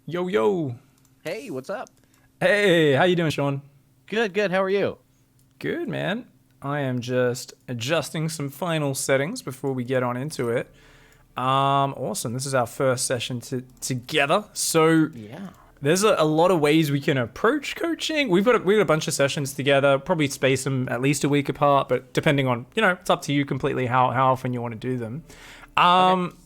Yo, yo. Hey, what's up? Hey, how you doing, Sean? Good, good. How are you? Good, man. I am just adjusting some final settings before we get on into it. Awesome. This is our first session together. So Yeah. there's a lot of ways we can approach coaching. We've got a bunch of sessions together. Probably space them at least a week apart, but depending on it's up to you completely how often you want to do them. Okay. Um,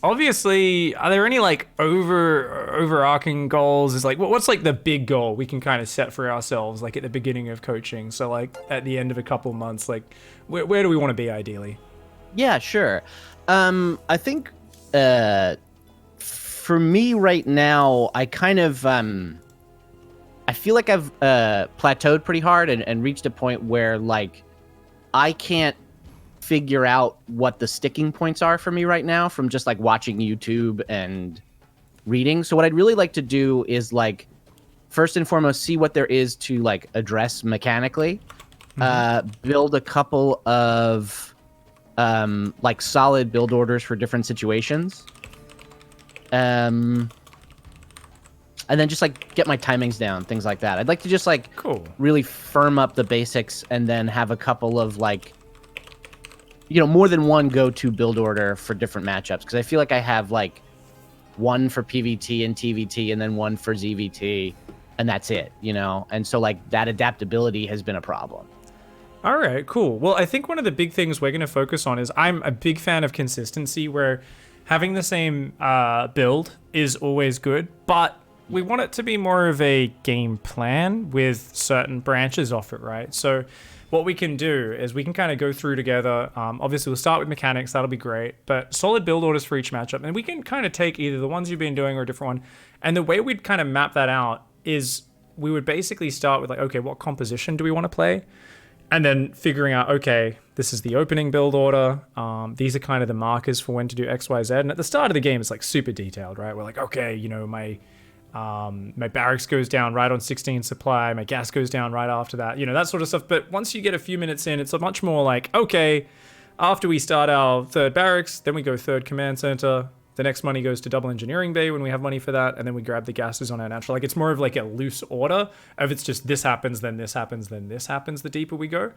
Obviously, are there any like overarching goals? Is like what's like the big goal we can kind of set for ourselves like at the beginning of coaching? So like at the end of a couple months, like where do we want to be ideally? Yeah, sure. I think for me right now, I feel like I've plateaued pretty hard and reached a point where like I can't figure out what the sticking points are for me right now from just like watching YouTube and reading. So what I'd really like to do is like first and foremost see what there is to like address mechanically, build a couple of like solid build orders for different situations. Um, and then just like get my timings down, things like that. I'd like to just like Cool. really firm up the basics and then have a couple of like, more than one go-to build order for different matchups. Because I feel like I have like one for PvT and TvT and then one for ZVT, and that's it, And so like that adaptability has been a problem. All right, cool. Well, I think one of the big things we're going to focus on is I'm a big fan of consistency, where having the same build is always good, but we want it to be more of a game plan with certain branches off it, right? So what we can do is we can kind of go through together. Obviously, we'll start with mechanics. That'll be great. But solid build orders for each matchup. And we can kind of take either the ones you've been doing or a different one. And the way we'd kind of map that out is we would basically start with like, okay, what composition do we want to play? And then figuring out, okay, this is the opening build order. These are kind of the markers for when to do X, Y, Z. And at the start of the game, it's like super detailed, right? We're like, okay, my barracks goes down right on 16 supply. My gas goes down right after that. That sort of stuff. But once you get a few minutes in, it's a much more like, okay, after we start our third barracks, then we go third command center. The next money goes to double engineering bay when we have money for that, and then we grab the gases on our natural. Like it's more of like a loose order of it's just this happens, then this happens, then this happens. The deeper we go,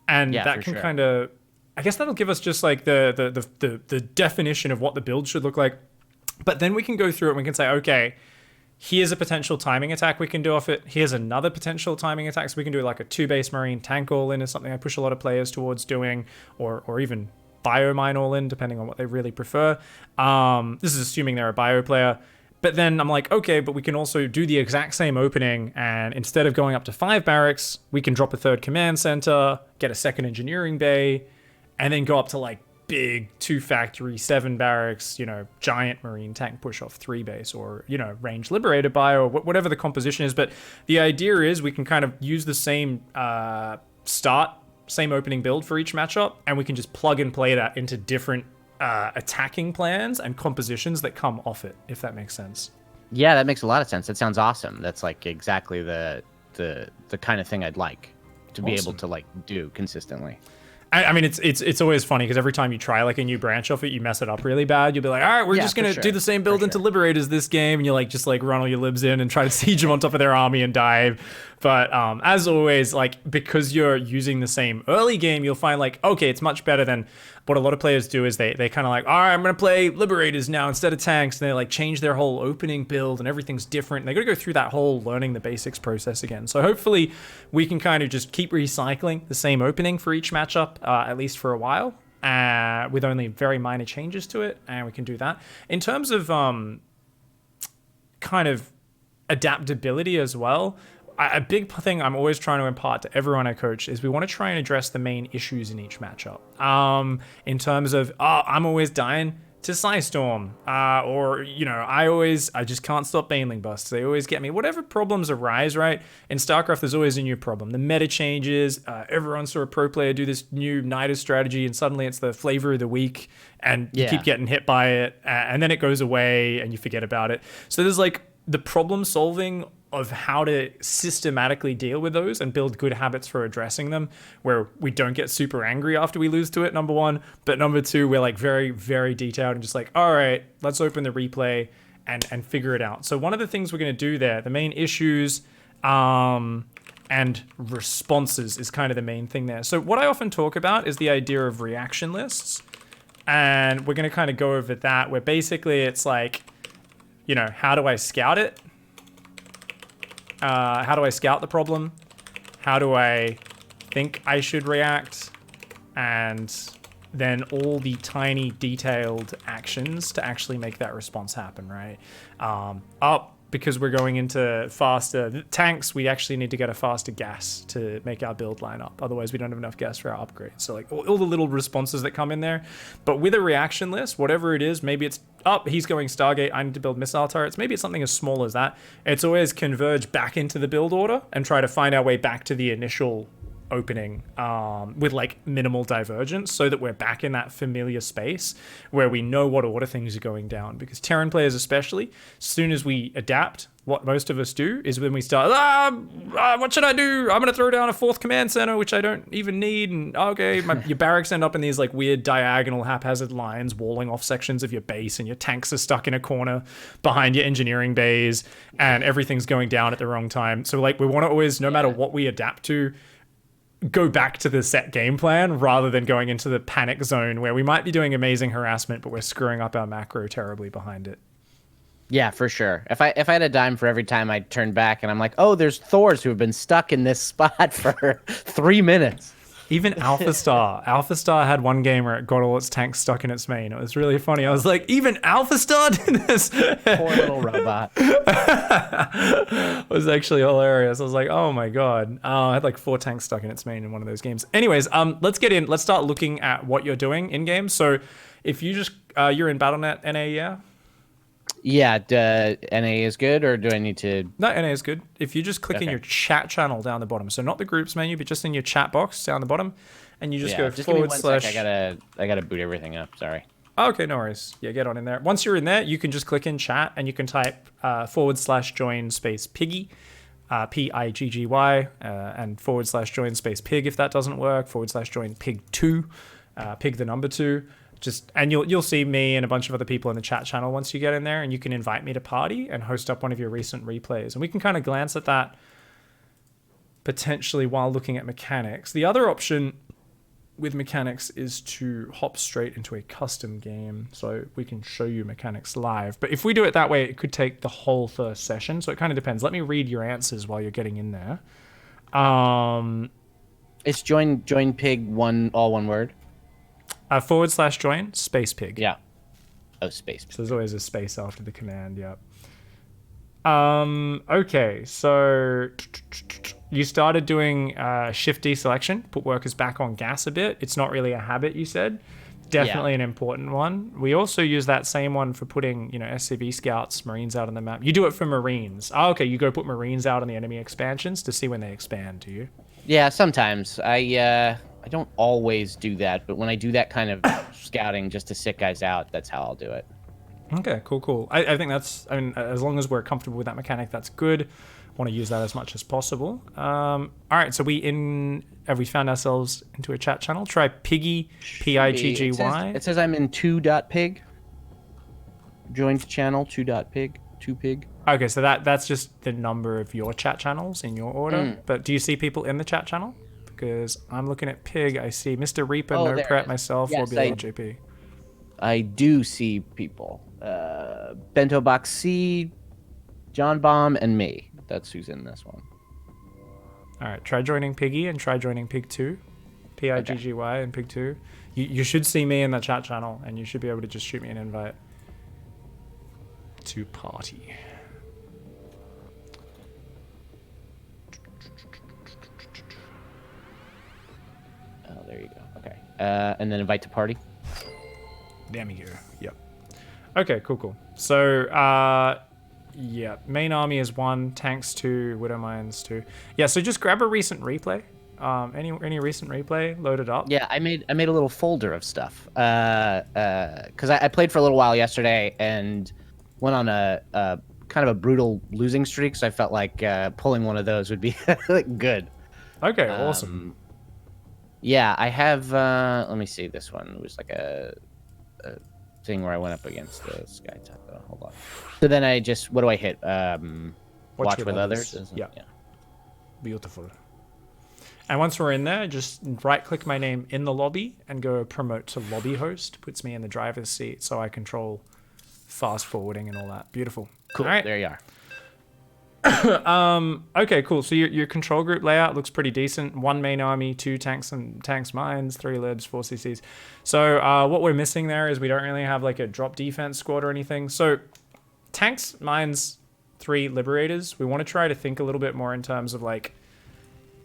and Yeah, that for can sure. kind of, I guess that'll give us just like the definition of what the build should look like. But then we can go through it and we can say, okay, here's a potential timing attack we can do off it. Here's another potential timing attack. So we can do like a 2-base marine tank all in is something I push a lot of players towards doing, or even biomine all in, depending on what they really prefer. This is assuming they're a bio player. But then I'm like, okay, but we can also do the exact same opening, and instead of going up to 5 barracks, we can drop a third command center, get a second engineering bay, and then go up to like big 2 factory, 7 barracks, giant marine tank push off 3 base, or, range liberator bio, or whatever the composition is. But the idea is we can kind of use the same same opening build for each matchup, and we can just plug and play that into different attacking plans and compositions that come off it, if that makes sense. Yeah, that makes a lot of sense. That sounds awesome. That's like exactly the kind of thing I'd like to be able Awesome. to like do consistently. I mean, it's always funny because every time you try like a new branch off it, you mess it up really bad. You'll be like, all right, we're Yeah, just for gonna do sure. the same For build into sure. Liberators this game, and you like just like run all your libs in and try to siege them on top of their army and dive. But as always, like because you're using the same early game, you'll find like okay, it's much better than what a lot of players do is they kind of like, all right, I'm gonna play Liberators now instead of tanks, and they like change their whole opening build and everything's different. And they got to go through that whole learning the basics process again. So hopefully we can kind of just keep recycling the same opening for each matchup, at least for a while, with only very minor changes to it, and we can do that. In terms of kind of adaptability as well, a big thing I'm always trying to impart to everyone I coach is we want to try and address the main issues in each matchup. In terms of, I'm always dying to Psystorm, or I just can't stop Baneling busts. They always get me. Whatever problems arise, right? In StarCraft, there's always a new problem. The meta changes. Everyone saw a pro player do this new Nidus strategy, and suddenly it's the flavor of the week, and you keep Yeah. getting hit by it, and then it goes away, and you forget about it. So there's like the problem solving of how to systematically deal with those and build good habits for addressing them, where we don't get super angry after we lose to it, number one, but number two, we're like very, very detailed and just like, all right, let's open the replay and figure it out. So one of the things we're going to do there, the main issues and responses is kind of the main thing there. So what I often talk about is the idea of reaction lists. And we're going to kind of go over that, where basically it's like, you know, how do I scout it? How do I scout the problem? How do I think I should react? And then all the tiny detailed actions to actually make that response happen, right? Because we're going into faster tanks, we actually need to get a faster gas to make our build line up. Otherwise, we don't have enough gas for our upgrades. So like all the little responses that come in there. But with a reaction list, whatever it is, maybe it's, he's going Stargate, I need to build missile turrets. Maybe it's something as small as that. It's always converge back into the build order and try to find our way back to the initial opening with like minimal divergence, so that we're back in that familiar space where we know what order things are going down. Because Terran players especially, as soon as we adapt, what most of us do is when we start, what should I do? I'm gonna throw down a 4th command center, which I don't even need, and okay, your barracks end up in these like weird diagonal haphazard lines walling off sections of your base, and your tanks are stuck in a corner behind your engineering bays, and everything's going down at the wrong time. So like we want to always, no matter what we adapt to, go back to the set game plan rather than going into the panic zone where we might be doing amazing harassment, but we're screwing up our macro terribly behind it. Yeah, for sure. If I had a dime for every time I turn back and I'm like, oh, there's Thors who have been stuck in this spot for 3 minutes. Even Alpha Star had one game where it got all its tanks stuck in its main. It was really funny. I was like, even Alpha Star did this? Poor little robot. It was actually hilarious. I was like, oh my god. I had like 4 tanks stuck in its main in one of those games. Anyways, let's get in. Let's start looking at what you're doing in game. So if you just, you're in BattleNet NA, yeah? Yeah, NA is good, or do I need to? No, NA is good. If you just click in your chat channel down the bottom, so not the groups menu, but just in your chat box down the bottom, and you just go just forward slash. I gotta boot everything up. Sorry. Okay, no worries. Yeah, get on in there. Once you're in there, you can just click in chat and you can type /join space piggy, PIGGY, and /join space pig if that doesn't work. /join pig2, pig the number 2. And you'll see me and a bunch of other people in the chat channel once you get in there, and you can invite me to party and host up one of your recent replays. And we can kind of glance at that potentially while looking at mechanics. The other option with mechanics is to hop straight into a custom game, so we can show you mechanics live. But if we do it that way, it could take the whole first session, so it kind of depends. Let me read your answers while you're getting in there. It's join pig all one word. /join space pig. Yeah. Oh, space pig. So there's always a space after the command. Yep. Okay, so you started doing shift deselection, put workers back on gas a bit. It's not really a habit, you said. Definitely an important one. We also use that same one for putting, SCV scouts, Marines out on the map. You do it for Marines. Oh, okay, you go put Marines out on the enemy expansions to see when they expand, do you? Yeah, sometimes. I don't always do that, but when I do that kind of scouting just to sit guys out, that's how I'll do it. Okay, cool. I think that's, as long as we're comfortable with that mechanic, that's good. Want to use that as much as possible. All right, so have we found ourselves into a chat channel? Try Piggy, Piggy. It says I'm in 2.pig. Joined channel 2.pig, 2pig. Okay, so that's just the number of your chat channels in your order. But do you see people in the chat channel? Because I'm looking at Pig, I see Mr. Reaper, No Prep, myself, or BLJP. I do see people. Bento Box C, John Bomb, and me. That's who's in this one. All right, try joining Piggy and try joining Pig2. Piggy and Pig2. You should see me in the chat channel, and you should be able to just shoot me an invite to party. Oh, there you go. Okay. And then invite to party. Damn you. Yep. Okay, cool. So, main army is 1, tanks 2, widow mines 2. Yeah, so just grab a recent replay. Any recent replay, load it up. Yeah, I made a little folder of stuff. Because I played for a little while yesterday and went on a kind of a brutal losing streak, so I felt like pulling one of those would be good. Okay, awesome. Yeah, I have. Let me see. This one was like a thing where I went up against the Sky Type. Hold on. So then I just, what do I hit? Watch with others? Yeah. Beautiful. And once we're in there, just right-click my name in the lobby and go promote to lobby host. Puts me in the driver's seat, so I control fast forwarding and all that. Beautiful. Cool. All right. There you are. Okay, cool. So your control group layout looks pretty decent. 1 main army, 2 tanks and tanks mines, 3 libs, 4 CCs. So what we're missing there is we don't really have like a drop defense squad or anything. So tanks, mines, 3 liberators. We want to try to think a little bit more in terms of like,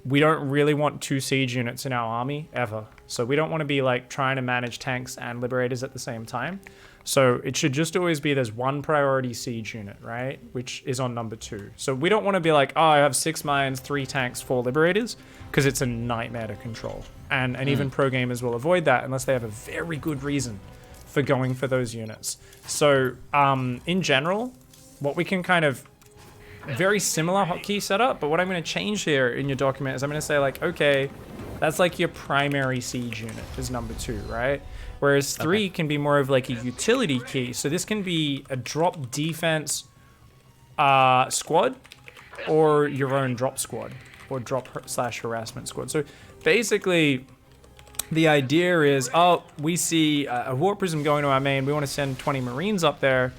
we don't really want 2 siege units in our army ever. So we don't want to be like trying to manage tanks and liberators at the same time. So it should just always be there's 1 priority siege unit, right? Which is on number 2. So we don't want to be like, oh, I have 6 mines, 3 tanks, 4 liberators, because it's a nightmare to control. And even pro gamers will avoid that unless they have a very good reason for going for those units. So in general, what we can kind of, very similar hotkey setup, but what I'm going to change here in your document is I'm going to say like, okay, that's like your primary siege unit is number 2, right? Whereas 3 can be more of like a utility key. So this can be a drop defense squad or your own drop squad or drop/harassment squad. So basically the idea is, oh, we see a warp prism going to our main. We want to send 20 Marines up there.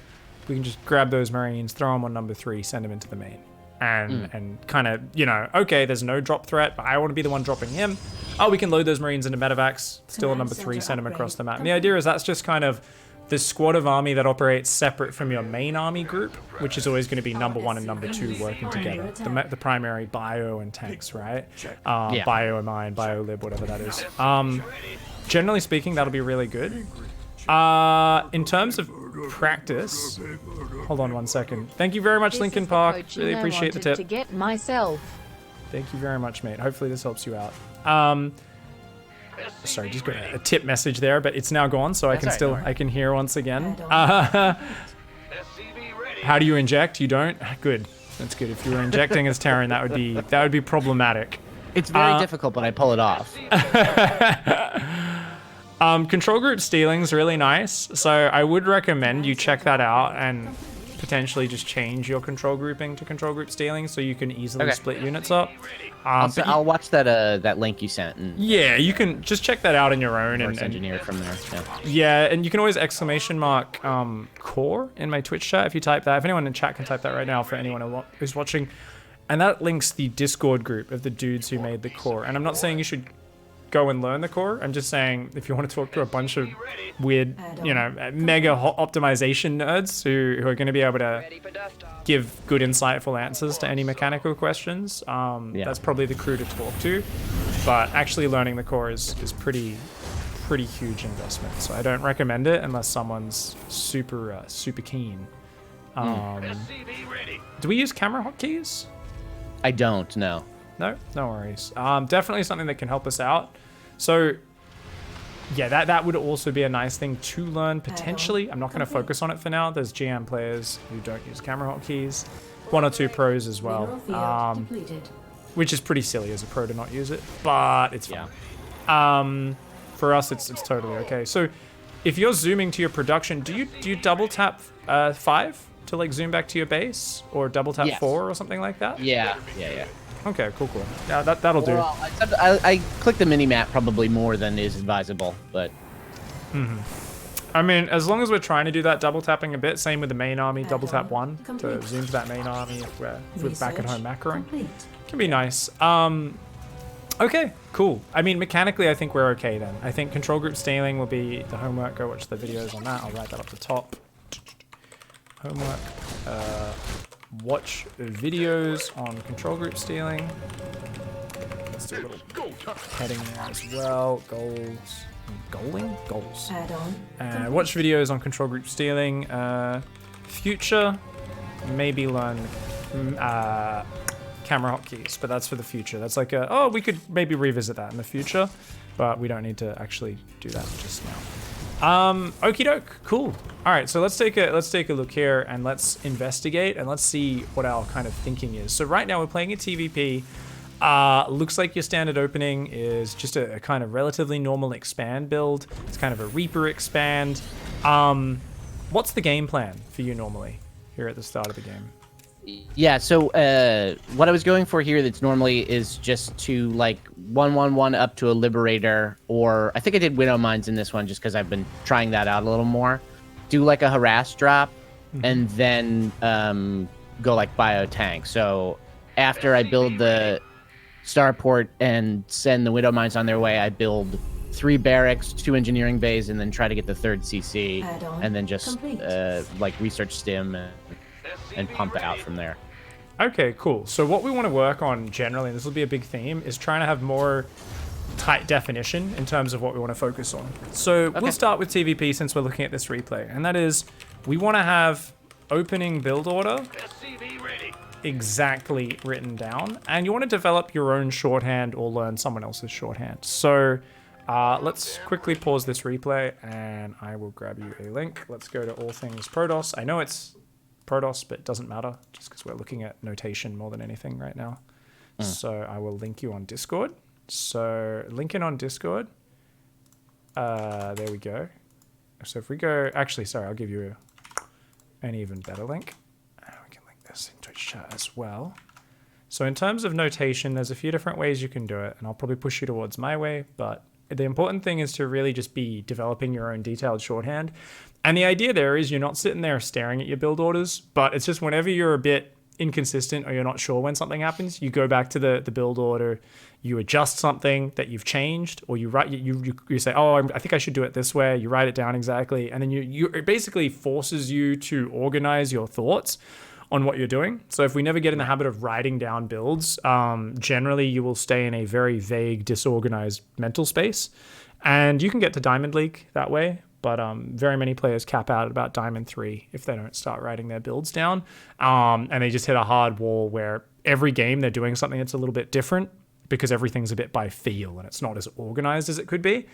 We can just grab those Marines, throw them on number 3, send them into the main. And kind of, you know, okay, there's no drop threat, but I want to be the one dropping him. Oh, we can load those Marines into medevacs, still on number 3, send them across the map. And the idea is that's just kind of this squad of army that operates separate from your main army group, which is always going to be number 1 and number 2 working together. The primary bio and tanks, right? Bio mine, bio lib, whatever that is. Generally speaking, that'll be really good. In terms of practice, hold on 1 second. Thank you very much, Lincoln Park. Really appreciate the tip. To get myself. Thank you very much, mate. Hopefully this helps you out. Sorry, just got a tip message there, but it's now gone, so I can I can hear once again. How do you inject? You don't? Good. That's good. If you were injecting as Terran, that would be problematic. It's very difficult, but I pull it off. Control group stealing is really nice, so I would recommend you check that out and potentially just change your control grouping to control group stealing so you can easily split units up. I'll watch that link you sent. And yeah, you can just check that out on your own and engineer from there. Yeah, and you can always ! core in my Twitch chat if you type that. If anyone in chat can type that right now for anyone who's watching, and that links the Discord group of the dudes who made the core. And I'm not saying you should go and learn the core. I'm just saying if you want to talk to a bunch of weird, you know, mega optimization nerds who are going to be able to give good, insightful answers to any mechanical questions, that's probably the crew to talk to. But actually learning the core is pretty huge investment. So I don't recommend it unless someone's super keen. Do we use camera hotkeys? I don't know. No worries. Definitely something that can help us out. So yeah, that would also be a nice thing to learn potentially. I'm not going to focus on it for now. There's GM players who don't use camera hotkeys, 1 or 2 pros as well, which is pretty silly as a pro to not use it, but it's fine. For us, it's totally okay. So if you're zooming to your production, do you double tap 5 to like zoom back to your base, or double tap 4 or something like that? Yeah. Okay, cool. Yeah, that'll do. Well, I click the mini-map probably more than is advisable, but... I mean, as long as we're trying to do that double tapping a bit, same with the main army, double tap 1 to zoom to that main army if we're back at home macroing. Can be nice. Okay, cool. I mean, mechanically, I think we're okay then. I think control group stealing will be the homework. Go watch the videos on that. I'll write that up the top. Homework. Watch videos on control group stealing. Let's do a little heading there as well. Goals. Goals. And watch videos on control group stealing. Future. Maybe learn camera hotkeys, but that's for the future. That's like we could maybe revisit that in the future, but we don't need to actually do that just now. Okie doke, cool. All right, so let's take a look here and let's investigate and let's see what our kind of thinking is. So right now we're playing a TvP. Looks like your standard opening is just a kind of relatively normal expand build. It's kind of a Reaper expand. What's the game plan for you normally here at the start of the game? Yeah, so what I was going for here that's normally is just to like 1-1-1 up to a Liberator, or I think I did Widow Mines in this one just because I've been trying that out a little more. Do like a Harass drop, and then go like Bio Tank. So after I build the Starport and send the Widow Mines on their way, I build 3 Barracks, 2 Engineering Bays, and then try to get the 3rd CC, and then just like research stim and pump out from there. Okay, cool. So what we want to work on generally, and this will be a big theme, is trying to have more tight definition in terms of what we want to focus on. So we'll start with TvP since we're looking at this replay, and that is we want to have opening build order exactly written down, and you want to develop your own shorthand or learn someone else's shorthand. So let's quickly pause this replay and I will grab you a link. Let's go to all things Protoss. I know it's Protoss, but it doesn't matter just because we're looking at notation more than anything right now. So I will link you on Discord. So linking on Discord. There we go. So if we go, actually, sorry, I'll give you an even better link. We can link this in Twitch chat as well. So in terms of notation, there's a few different ways you can do it, and I'll probably push you towards my way, but the important thing is to really just be developing your own detailed shorthand. And the idea there is you're not sitting there staring at your build orders, but it's just whenever you're a bit inconsistent or you're not sure when something happens, you go back to the build order, you adjust something that you've changed, or you write you say, oh, I think I should do it this way. You write it down exactly, and then it basically forces you to organize your thoughts on what you're doing. So if we never get in the habit of writing down builds, generally you will stay in a very vague, disorganized mental space, and you can get to Diamond League that way. But very many players cap out at about Diamond 3 if they don't start writing their builds down. And they just hit a hard wall where every game they're doing something that's a little bit different because everything's a bit by feel and it's not as organized as it could be.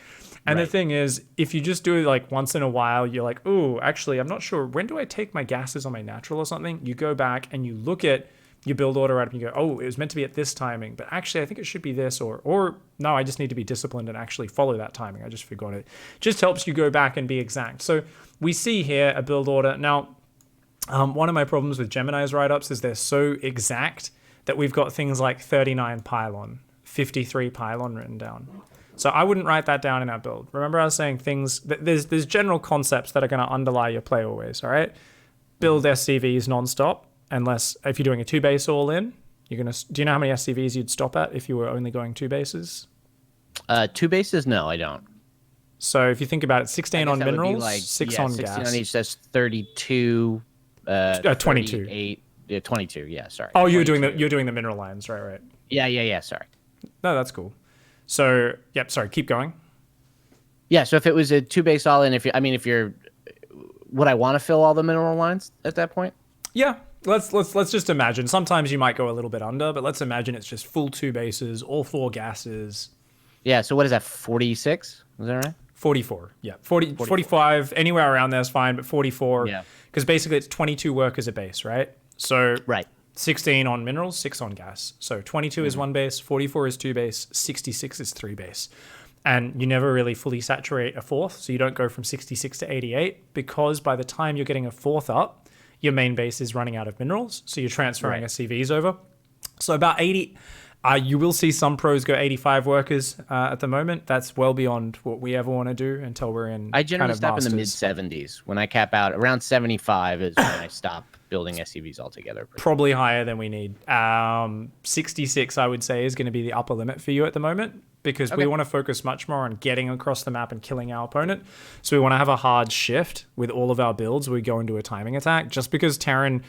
And the thing is, if you just do it like once in a while, you're like, oh, actually, I'm not sure. When do I take my gases on my natural or something? You go back and you look at your build order right up and you go, oh, it was meant to be at this timing, but actually I think it should be this, or no, I just need to be disciplined and actually follow that timing. I just forgot it. Just helps you go back and be exact. So we see here a build order. Now, one of my problems with Gemini's write-ups is they're so exact that we've got things like 39 pylon, 53 pylon written down. So I wouldn't write that down in our build. Remember I was saying things, there's general concepts that are going to underlie your play always, all right? Build SCVs nonstop. Unless if you're doing a 2 base all in, do you know how many SCVs you'd stop at if you were only going 2 bases? 2 bases? No, I don't. So if you think about it, 16 on minerals, like, 6 on 16 gas. on each, that's 32. 22. 38, yeah, 22. Yeah, sorry. Oh, 22. you're doing the mineral lines, right? Yeah. Sorry. No, that's cool. So yep, sorry, keep going. Yeah, so if it was a 2 base all in, if you're, would I want to fill all the mineral lines at that point? Yeah. Let's just imagine. Sometimes you might go a little bit under, but let's imagine it's just full 2 bases, all 4 gases. Yeah, so what is that, 46? Is that right? 44. Yeah, 45, anywhere around there is fine, but 44. Yeah. Because basically it's 22 workers a base, right? So right. 16 on minerals, 6 on gas. So 22 is 1 base, 44 is 2 base, 66 is 3 base. And you never really fully saturate a 4th, so you don't go from 66 to 88, because by the time you're getting a 4th up, your main base is running out of minerals, so you're transferring SCVs over. So about 80, you will see some pros go 85 workers at the moment. That's well beyond what we ever want to do until we're in I generally kind of stop masters. in the mid-70s. When I cap out, around 75 is when I stop building SCVs altogether. Probably higher than we need. 66, I would say, is going to be the upper limit for you at the moment, because we want to focus much more on getting across the map and killing our opponent. So we want to have a hard shift with all of our builds. We go into a timing attack, just because Terran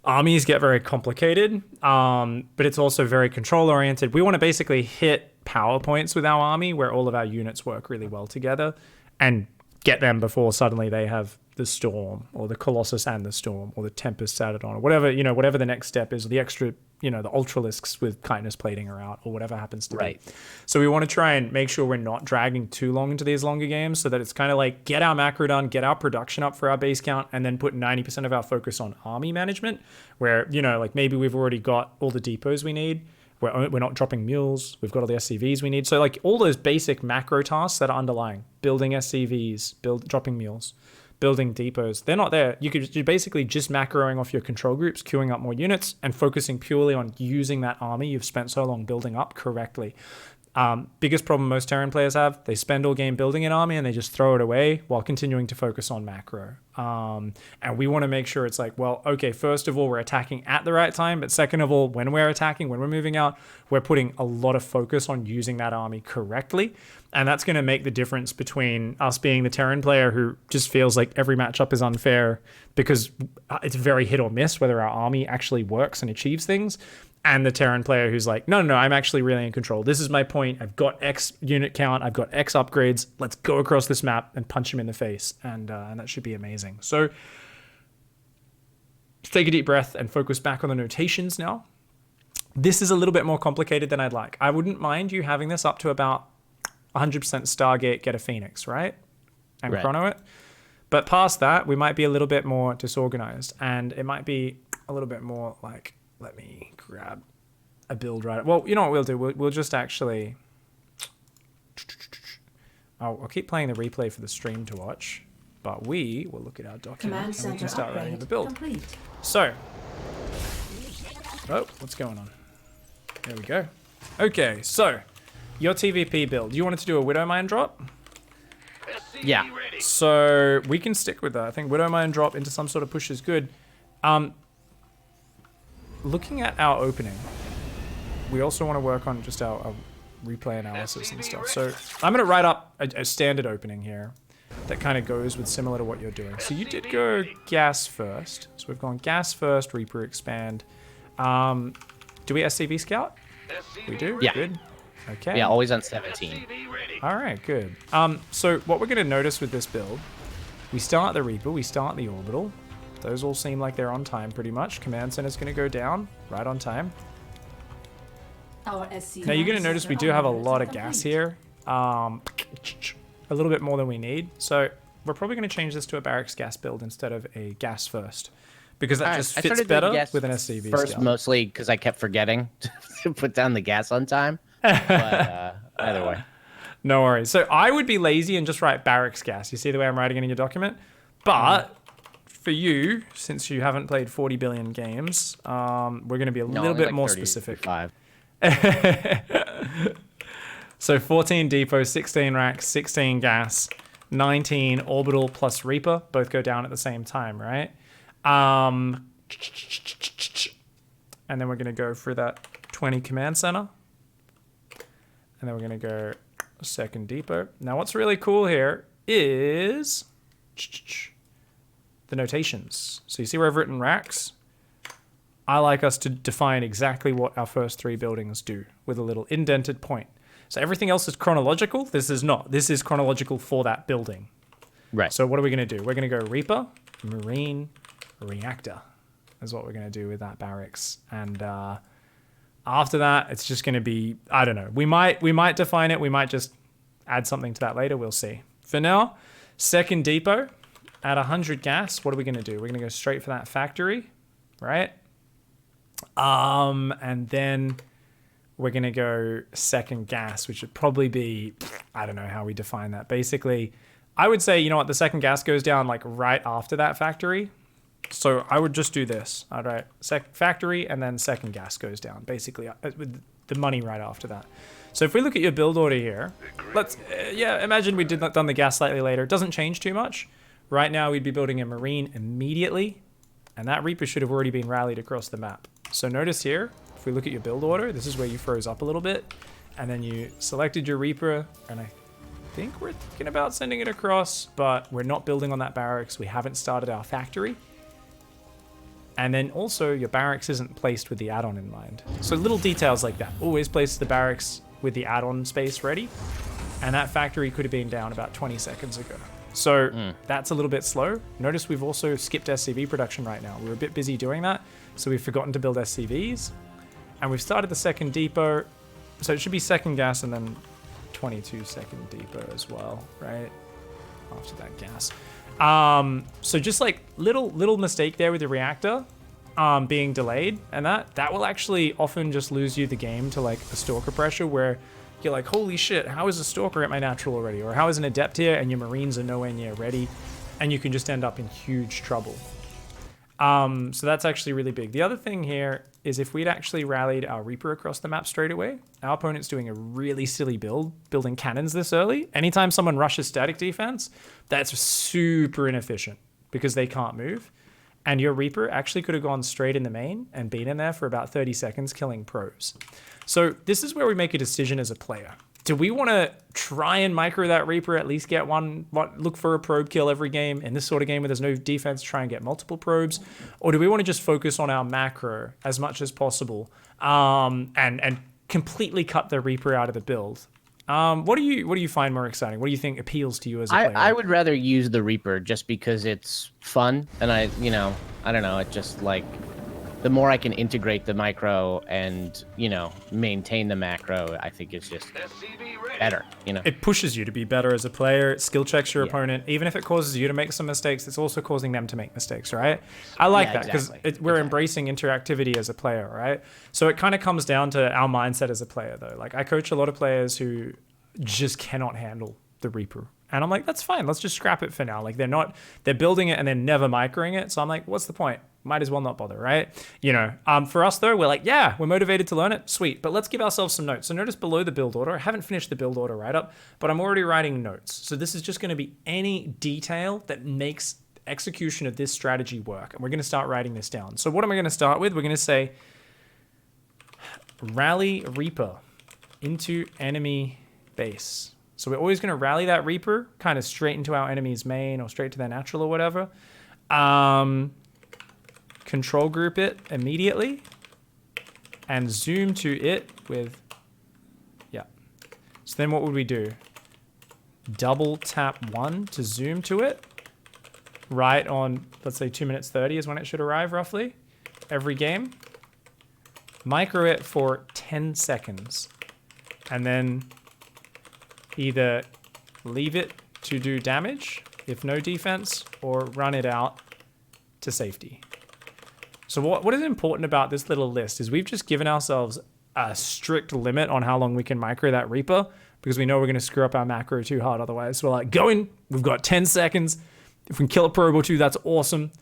armies get very complicated, but it's also very control oriented. We want to basically hit power points with our army where all of our units work really well together and get them before suddenly they have the Storm or the Colossus and the Storm or the Tempest added on, or whatever the next step is, or the extra, the Ultralisks with Kindness plating are out, or whatever happens to be. So we want to try and make sure we're not dragging too long into these longer games, so that it's kind of like get our macro done, get our production up for our base count, and then put 90% of our focus on army management, where, like maybe we've already got all the depots we need. We're not dropping mules. We've got all the SCVs we need. So like all those basic macro tasks that are underlying, building SCVs, dropping mules, building depots. They're not there. You're basically just macroing off your control groups, queuing up more units, and focusing purely on using that army you've spent so long building up correctly. Biggest problem most Terran players have, they spend all game building an army and they just throw it away while continuing to focus on macro. And we want to make sure it's like, well, okay, first of all, we're attacking at the right time, but second of all, when we're attacking, when we're moving out, we're putting a lot of focus on using that army correctly. And that's going to make the difference between us being the Terran player who just feels like every matchup is unfair because it's very hit or miss whether our army actually works and achieves things, and the Terran player who's like, no, I'm actually really in control. This is my point. I've got X unit count. I've got X upgrades. Let's go across this map and punch him in the face. And that should be amazing. So take a deep breath and focus back on the notations now. This is a little bit more complicated than I'd like. I wouldn't mind you having this up to about 100% Stargate, get a Phoenix, right? And right. chrono it. But past that, we might be a little bit more disorganized. And it might be a little bit more like, let me grab a build right. Well, you know what we'll do? We'll just actually... I'll keep playing the replay for the stream to watch, but we will look at our document and we can start writing the build. Complete. So, oh, what's going on? There we go. Okay, so your TvP build. You wanted to do a Widow Mine drop? Yeah. So we can stick with that. I think Widow Mine drop into some sort of push is good. Looking at our opening, we also want to work on just our replay analysis and stuff. So I'm going to write up a standard opening here that kind of goes with similar to what you're doing. So you did go gas first. So we've gone gas first, Reaper expand. Do we SCV scout? We do? Yeah. Good. Okay. Yeah, always on 17. All right, good. So what we're going to notice with this build, we start the Reaper, we start the Orbital. Those all seem like they're on time pretty much. Command Center's going to go down right on time. Now you're going to notice we do have a lot of gas here. A little bit more than we need. So we're probably going to change this to a Barracks gas build instead of a gas first. Because that just fits better with an SCV first scout. Mostly because I kept forgetting to put down the gas on time. But either way. No worries. So I would be lazy and just write Barracks gas. You see the way I'm writing it in your document? But... for you, since you haven't played 40 billion games, we're going to be a little bit more specific. So 14 depot, 16 racks, 16 gas, 19 orbital plus Reaper, both go down at the same time, right? And then we're going to go for that 20 command center. And then we're going to go second depot. Now what's really cool here is... the notations. So you see where I've written racks? I like us to define exactly what our first three buildings do with a little indented point. So everything else is chronological. This is not. This is chronological for that building. Right. So what are we going to do? We're going to go Reaper, Marine, Reactor is what we're going to do with that Barracks. And after that, it's just going to be, I don't know. We might define it. We might just add something to that later. We'll see. For now, second depot. At 100 gas, what are we going to do? We're going to go straight for that factory, right? And then we're going to go second gas, which would probably be, I don't know how we define that. Basically, I would say, you know what, the second gas goes down like right after that factory. So I would just do this. All right, factory and then second gas goes down, basically, with the money right after that. So if we look at your build order here, let's, imagine we done the gas slightly later. It doesn't change too much. Right now, we'd be building a Marine immediately, and that Reaper should have already been rallied across the map. So notice here, if we look at your build order, this is where you froze up a little bit, and then you selected your Reaper, and I think we're thinking about sending it across, but we're not building on that Barracks. We haven't started our factory. And then also, your Barracks isn't placed with the add-on in mind. So little details like that. Always place the Barracks with the add-on space ready, and that factory could have been down about 20 seconds ago. So that's a little bit slow. Notice we've also skipped SCV production right now. We're a bit busy doing that, so we've forgotten to build SCVs. And we've started the second depot, so it should be second gas and then 22 second depot as well, right? After that gas. So just like little mistake there with the reactor being delayed, and that will actually often just lose you the game to like a stalker pressure where you're like, holy shit, how is a Stalker at my natural already? Or how is an Adept here and your Marines are nowhere near ready? and you can just end up in huge trouble. So that's actually really big. The other thing here is if we'd actually rallied our Reaper across the map straight away, our opponent's doing a really silly build, building cannons this early. Anytime someone rushes static defense, that's super inefficient because they can't move. And your Reaper actually could have gone straight in the main and been in there for about 30 seconds killing probes. So this is where we make a decision as a player. Do we want to try and micro that Reaper, at least get one, look for a probe kill every game, in this sort of game where there's no defense, try and get multiple probes? Or do we want to just focus on our macro as much as possible and completely cut the Reaper out of the build? What do you find more exciting? What do you think appeals to you as a player? I would rather use the Reaper just because it's fun, and I don't know, it just like, the more I can integrate the micro and, maintain the macro, I think it's just better, It pushes you to be better as a player. It skill checks your opponent. Even if it causes you to make some mistakes, it's also causing them to make mistakes, right? I like that because we're embracing interactivity as a player, right? So it kind of comes down to our mindset as a player, though. Like, I coach a lot of players who just cannot handle the Reaper. And I'm like, that's fine. Let's just scrap it for now. Like, they're building it and they're never microing it. So I'm like, what's the point? Might as well not bother, right? For us though, we're like, yeah, we're motivated to learn it. Sweet. But let's give ourselves some notes. So notice below the build order, I haven't finished the build order write-up, but I'm already writing notes. So this is just going to be any detail that makes execution of this strategy work. And we're going to start writing this down. So what am I going to start with? We're going to say, rally Reaper into enemy base. So we're always going to rally that Reaper kind of straight into our enemy's main or straight to their natural or whatever. Control group it immediately and zoom to it with, So then what would we do? Double tap 1 to zoom to it. Right on, let's say 2 minutes 30 is when it should arrive roughly every game. Micro it for 10 seconds. And then either leave it to do damage if no defense or run it out to safety. So what is important about this little list is we've just given ourselves a strict limit on how long we can micro that Reaper because we know we're going to screw up our macro too hard otherwise. So we're like, go in, we've got 10 seconds. If we can kill a probe or two, that's awesome.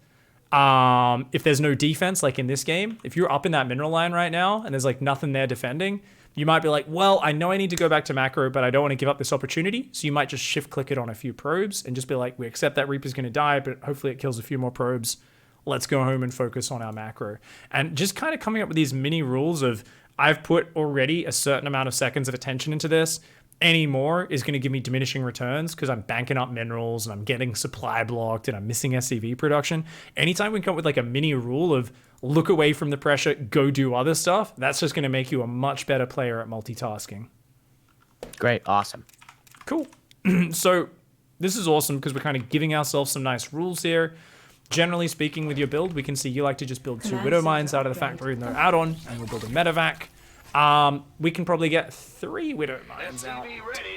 If there's no defense, like in this game, if you're up in that mineral line right now and there's like nothing there defending, you might be like, well, I know I need to go back to macro, but I don't want to give up this opportunity. So you might just shift click it on a few probes and just be like, we accept that Reaper's going to die, but hopefully it kills a few more probes. Let's go home and focus on our macro. And just kind of coming up with these mini rules of, I've put already a certain amount of seconds of attention into this. Any more is going to give me diminishing returns because I'm banking up minerals and I'm getting supply blocked and I'm missing SCV production. Anytime we come up with like a mini rule of look away from the pressure, go do other stuff, that's just going to make you a much better player at multitasking. Great. Awesome. Cool. So this is awesome because we're kind of giving ourselves some nice rules here. Generally speaking, with your build, we can see you like to just build 2 Widow Mines out of the factory with no add-on, and we'll build a medevac. We can probably get 3 Widow Mines out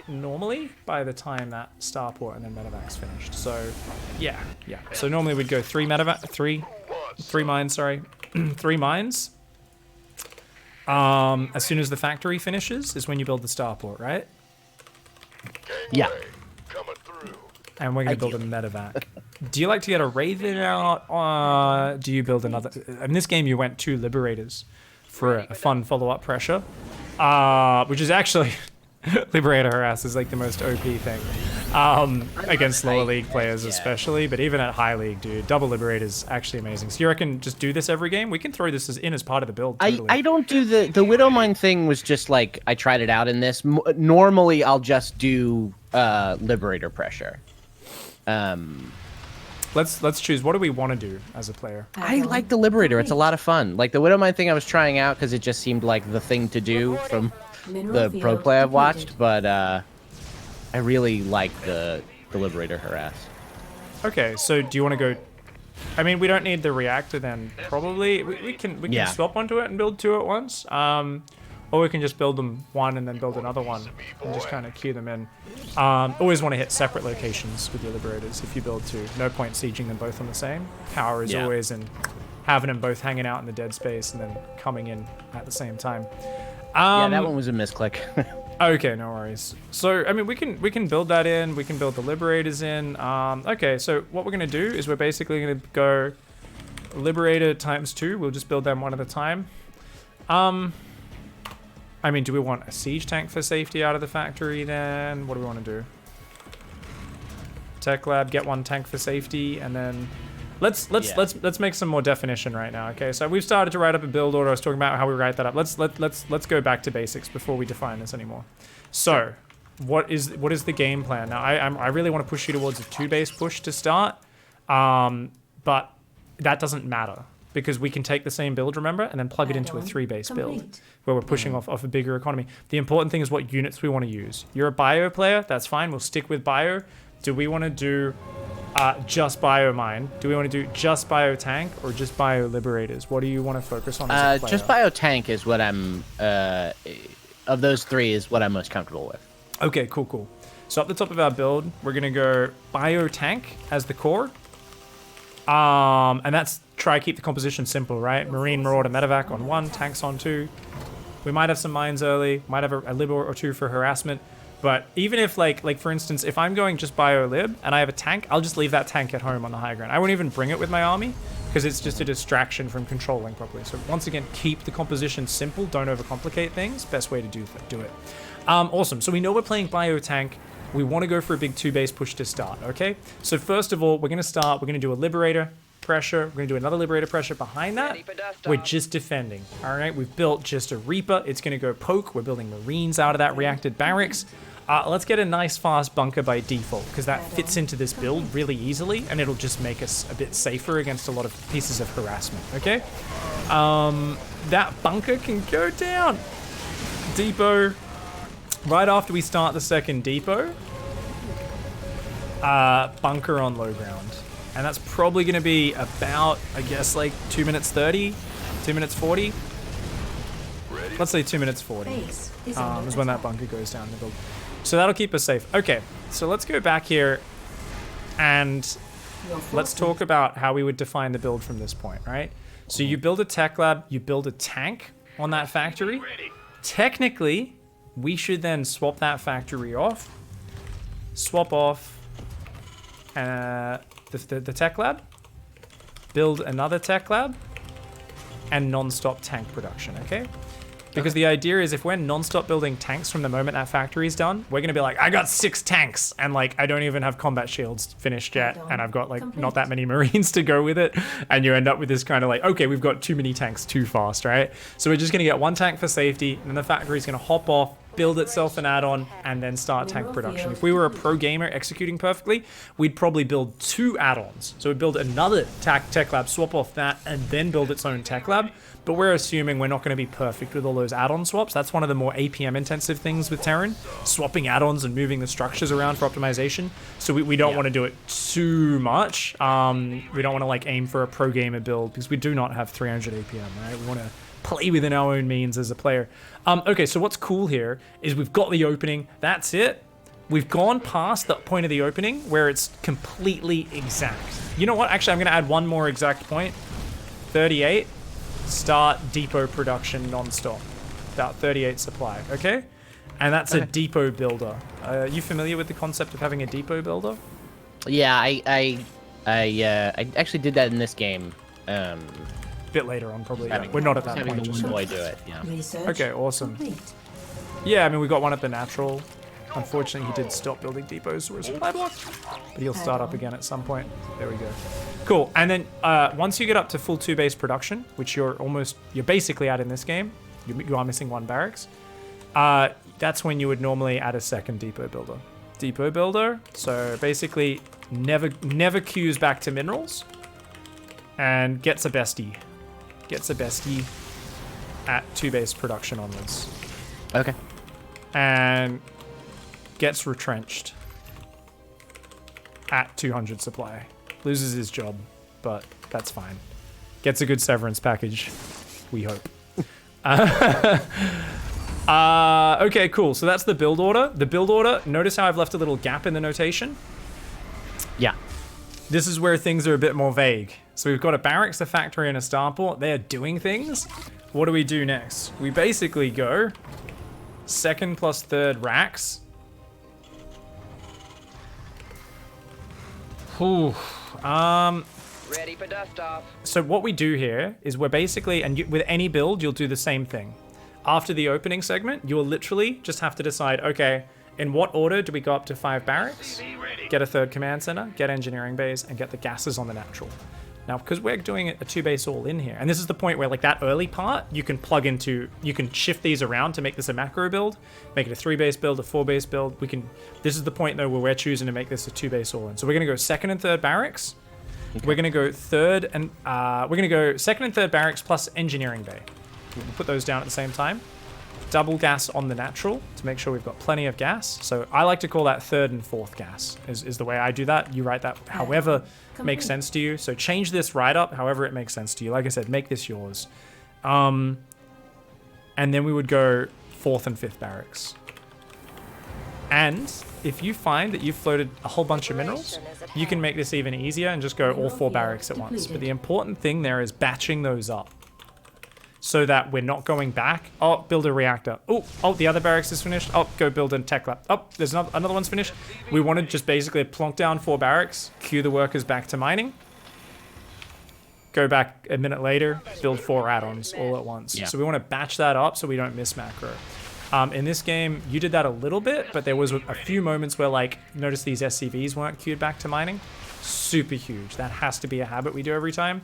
normally by the time that starport and then medevac's finished. So, yeah. So normally we'd go 3 mines, sorry. 3 mines. As soon as the factory finishes is when you build the starport, right? Yeah. And we're going to build a medevac. Do you like to get a Raven out, or do you build another? In this game, you went 2 Liberators for a fun follow-up pressure, which is actually Liberator Harass is like the most OP thing against lower league players especially, but even at high league, dude, double Liberator is actually amazing. So you reckon just do this every game? We can throw this in as part of the build. Totally. I don't do the Widow Mine thing was just like, I tried it out in this. Normally, I'll just do Liberator pressure. Let's choose. What do we want to do as a player? I like the Liberator. It's a lot of fun. Like the Widow Mine thing I was trying out because it just seemed like the thing to do from the pro play I've watched, but I really like the Liberator Harass. Okay, so do you want to go? I mean, we don't need the reactor then. Probably we can swap onto it and build 2 at once. Or we can just build them 1 and then build another one and just kind of queue them in. Always want to hit separate locations with your Liberators if you build 2. No point sieging them both on the same. Power is always in having them both hanging out in the dead space and then coming in at the same time. Yeah, that one was a misclick. Okay, no worries. So, I mean, we can build that in. We can build the Liberators in. Okay, so what we're going to do is we're basically going to go Liberator ×2. We'll just build them one at a time. I mean, do we want a siege tank for safety out of the factory then? What do we want to do? Tech lab, get one tank for safety, and then let's make some more definition right now. Okay, so we've started to write up a build order. I was talking about how we write that up. Let's go back to basics before we define this anymore. So, what is the game plan now? I really want to push you towards a 2-base push to start, but that doesn't matter because we can take the same build, remember, and then plug it into a 3-base build where we're pushing off a bigger economy. The important thing is what units we want to use. You're a bio player, that's fine. We'll stick with bio. Do we want to do just bio mine? Do we want to do just bio tank or just bio liberators? What do you want to focus on as a player? Just bio tank is what I'm, of those 3 is what I'm most comfortable with. Okay, cool. So up the top of our build, we're going to go bio tank as the core. And that's try to keep the composition simple, right? Marine, Marauder, Medevac on 1, tanks on 2. We might have some mines early, might have a lib or 2 for harassment. But even if, like for instance, if I'm going just bio lib and I have a tank, I'll just leave that tank at home on the high ground. I won't even bring it with my army because it's just a distraction from controlling properly. So once again, keep the composition simple. Don't overcomplicate things. Best way to do it. Awesome. So we know we're playing bio tank. We want to go for a big 2-base push to start, okay? So first of all, we're going to do a Liberator pressure. We're going to do another Liberator pressure behind that. We're just defending, all right? We've built just a Reaper. It's going to go poke. We're building Marines out of that reacted Barracks. Let's get a nice fast bunker by default because that fits into this build really easily and it'll just make us a bit safer against a lot of pieces of harassment, okay? That bunker can go down. Depot. Right after we start the second depot, bunker on low ground. And that's probably going to be about, I guess, like 2 minutes 30, 2 minutes 40. Let's say 2 minutes 40 is when that bunker goes down in the build. So that'll keep us safe. Okay, so let's go back here and let's talk about how we would define the build from this point, right? So you build a tech lab, you build a tank on that factory. Technically, we should then swap that factory off, swap off the tech lab, build another tech lab, and non-stop tank production, okay? Because the idea is if we're non-stop building tanks from the moment that factory's done, we're going to be like, I got 6 tanks, and like, I don't even have combat shields finished yet, and I've got like not that many Marines to go with it, and you end up with this kind of like, okay, we've got too many tanks too fast, right? So we're just going to get 1 tank for safety, and then the factory's going to hop off, build itself an add-on, and then start tank production. If we were a pro gamer executing perfectly, we'd probably build 2 add-ons. So we'd build another tech lab, swap off that, and then build its own tech lab. But we're assuming we're not going to be perfect with all those add-on swaps. That's one of the more APM-intensive things with Terran, swapping add-ons and moving the structures around for optimization. So we don't want to do it too much. We don't want to like aim for a pro gamer build because we do not have 300 APM, right? We want to play within our own means as a player. Okay, so what's cool here is we've got the opening. That's it. We've gone past the point of the opening where it's completely exact. You know what? Actually, I'm going to add one more exact point. 38. Start depot production non-stop. About 38 supply, okay? And that's a depot builder. Are you familiar with the concept of having a depot builder? Yeah, I actually did that in this game. Bit later on, probably. Yeah. We're not at that point. Just boy do it. Yeah. Okay, awesome. Yeah, I mean, we got one at the natural. Unfortunately, he did stop building depots or a supply block, but he'll start up again at some point. There we go. Cool. And then once you get up to full 2-base production, which you're basically at in this game, you are missing 1 barracks. That's when you would normally add a second depot builder. Depot builder. So basically, never queues back to minerals, and gets a bestie. Gets a bestie at 2-base production onwards. Okay. And gets retrenched at 200 supply. Loses his job, but that's fine. Gets a good severance package, we hope. Okay, cool. So that's the build order. The build order, notice how I've left a little gap in the notation? Yeah. This is where things are a bit more vague. So we've got a barracks, a factory, and a starport. They're doing things. What do we do next? We basically go second plus third racks. Whew. Ready for dust off. So what we do here is we're basically, and with any build, you'll do the same thing. After the opening segment, you'll literally just have to decide, okay, in what order do we go up to 5 barracks, get a 3rd command center, get engineering bays, and get the gases on the natural. Now, because we're doing a 2-base all in here, and this is the point where, like, that early part, you can plug into, you can shift these around to make this a macro build, make it a 3-base build, a 4-base build. This is the point, though, where we're choosing to make this a 2-base all in. So we're going to go 2nd and 3rd barracks. Okay. We're going to go 3rd and, we're going to go 2nd and 3rd barracks plus engineering bay. We'll put those down at the same time. Double gas on the natural to make sure we've got plenty of gas. So I like to call that 3rd and 4th gas is the way I do that. You write that however makes sense to you. So change this write-up however it makes sense to you. Like I said, make this yours. And then we would go 4th and 5th barracks. And if you find that you've floated a whole bunch of minerals, you can make this even easier and just go all 4 barracks at once. But the important thing there is batching those up, so that we're not going back. Oh, build a reactor. Oh, the other barracks is finished. Oh, go build a tech lab. Oh, there's another one's finished. We want to just basically plonk down 4 barracks, cue the workers back to mining, go back a minute later, build 4 add-ons all at once. Yeah. So we want to batch that up so we don't miss macro. In this game, you did that a little bit, but there was a few moments where, like, notice these SCVs weren't queued back to mining. Super huge. That has to be a habit we do every time.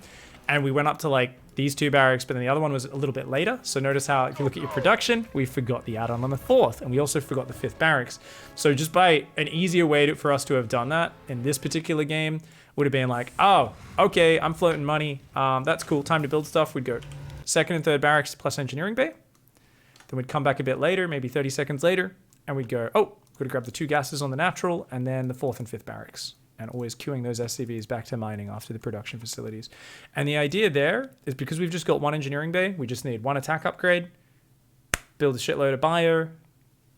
And we went up to, like, these 2 barracks, but then the other one was a little bit later. So notice how, if you look at your production, we forgot the add-on on the 4th, and we also forgot the 5th barracks. So just by an easier way for us to have done that in this particular game would have been like, oh, okay, I'm floating money. That's cool. Time to build stuff. We'd go 2nd and 3rd barracks plus engineering bay. Then we'd come back a bit later, maybe 30 seconds later, and we'd go, oh, got to grab the 2 gases on the natural, and then the 4th and 5th barracks. And always queuing those SCVs back to mining after the production facilities. And the idea there is because we've just got 1 engineering bay, we just need 1 attack upgrade, build a shitload of bio,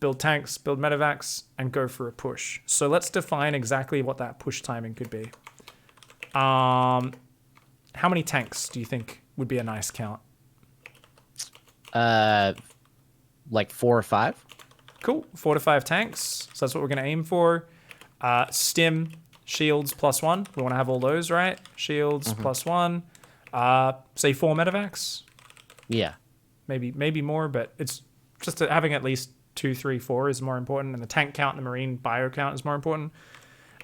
build tanks, build medevacs, and go for a push. So let's define exactly what that push timing could be. How many tanks do you think would be a nice count? Like 4 or 5. Cool, 4 to 5 tanks. So that's what we're going to aim for. Stim. Shields +1. We want to have all those, right? Shields +1. Say 4 medevacs. Yeah. Maybe more, but it's just having at least 2, 3, 4 is more important, and the tank count and the marine bio count is more important.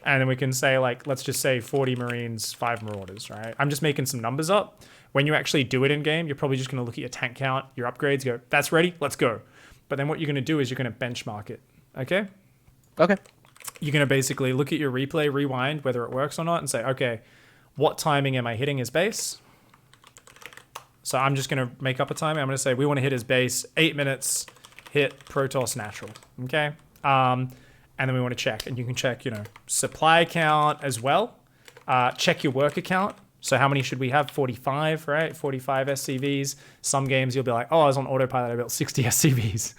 And then we can say, like, let's just say 40 marines, 5 marauders, right? I'm just making some numbers up. When you actually do it in game, you're probably just going to look at your tank count, your upgrades, go, that's ready, let's go. But then what you're going to do is you're going to benchmark it, okay? Okay. You're going to basically look at your replay, rewind, whether it works or not, and say, okay, what timing am I hitting his base? So I'm just going to make up a timing. I'm going to say we want to hit his base 8 minutes, hit Protoss natural, okay? And then we want to check, and you can check, supply count as well. Check your worker count. So how many should we have? 45, right? 45 SCVs. Some games you'll be like, oh, I was on autopilot, I built 60 SCVs.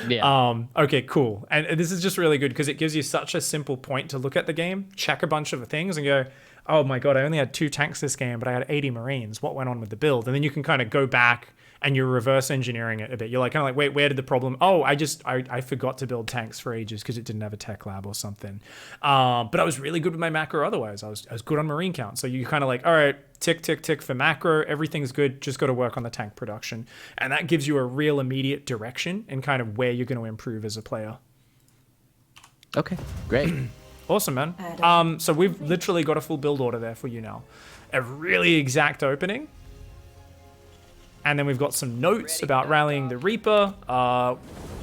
Yeah. Okay, cool. And this is just really good because it gives you such a simple point to look at the game, check a bunch of things and go, oh my God, I only had 2 tanks this game, but I had 80 Marines. What went on with the build? And then you can kind of go back and you're reverse engineering it a bit. You're like, kind of like, wait, where did the problem? Oh, I forgot to build tanks for ages because it didn't have a tech lab or something. But I was really good with my macro otherwise. I was good on Marine count. So you kind of like, all right, tick, tick, tick for macro. Everything's good. Just got to work on the tank production. And that gives you a real immediate direction and kind of where you're going to improve as a player. Okay, great. Awesome, man. So we've literally got a full build order there for you now. A really exact opening. And then we've got some notes about rallying the Reaper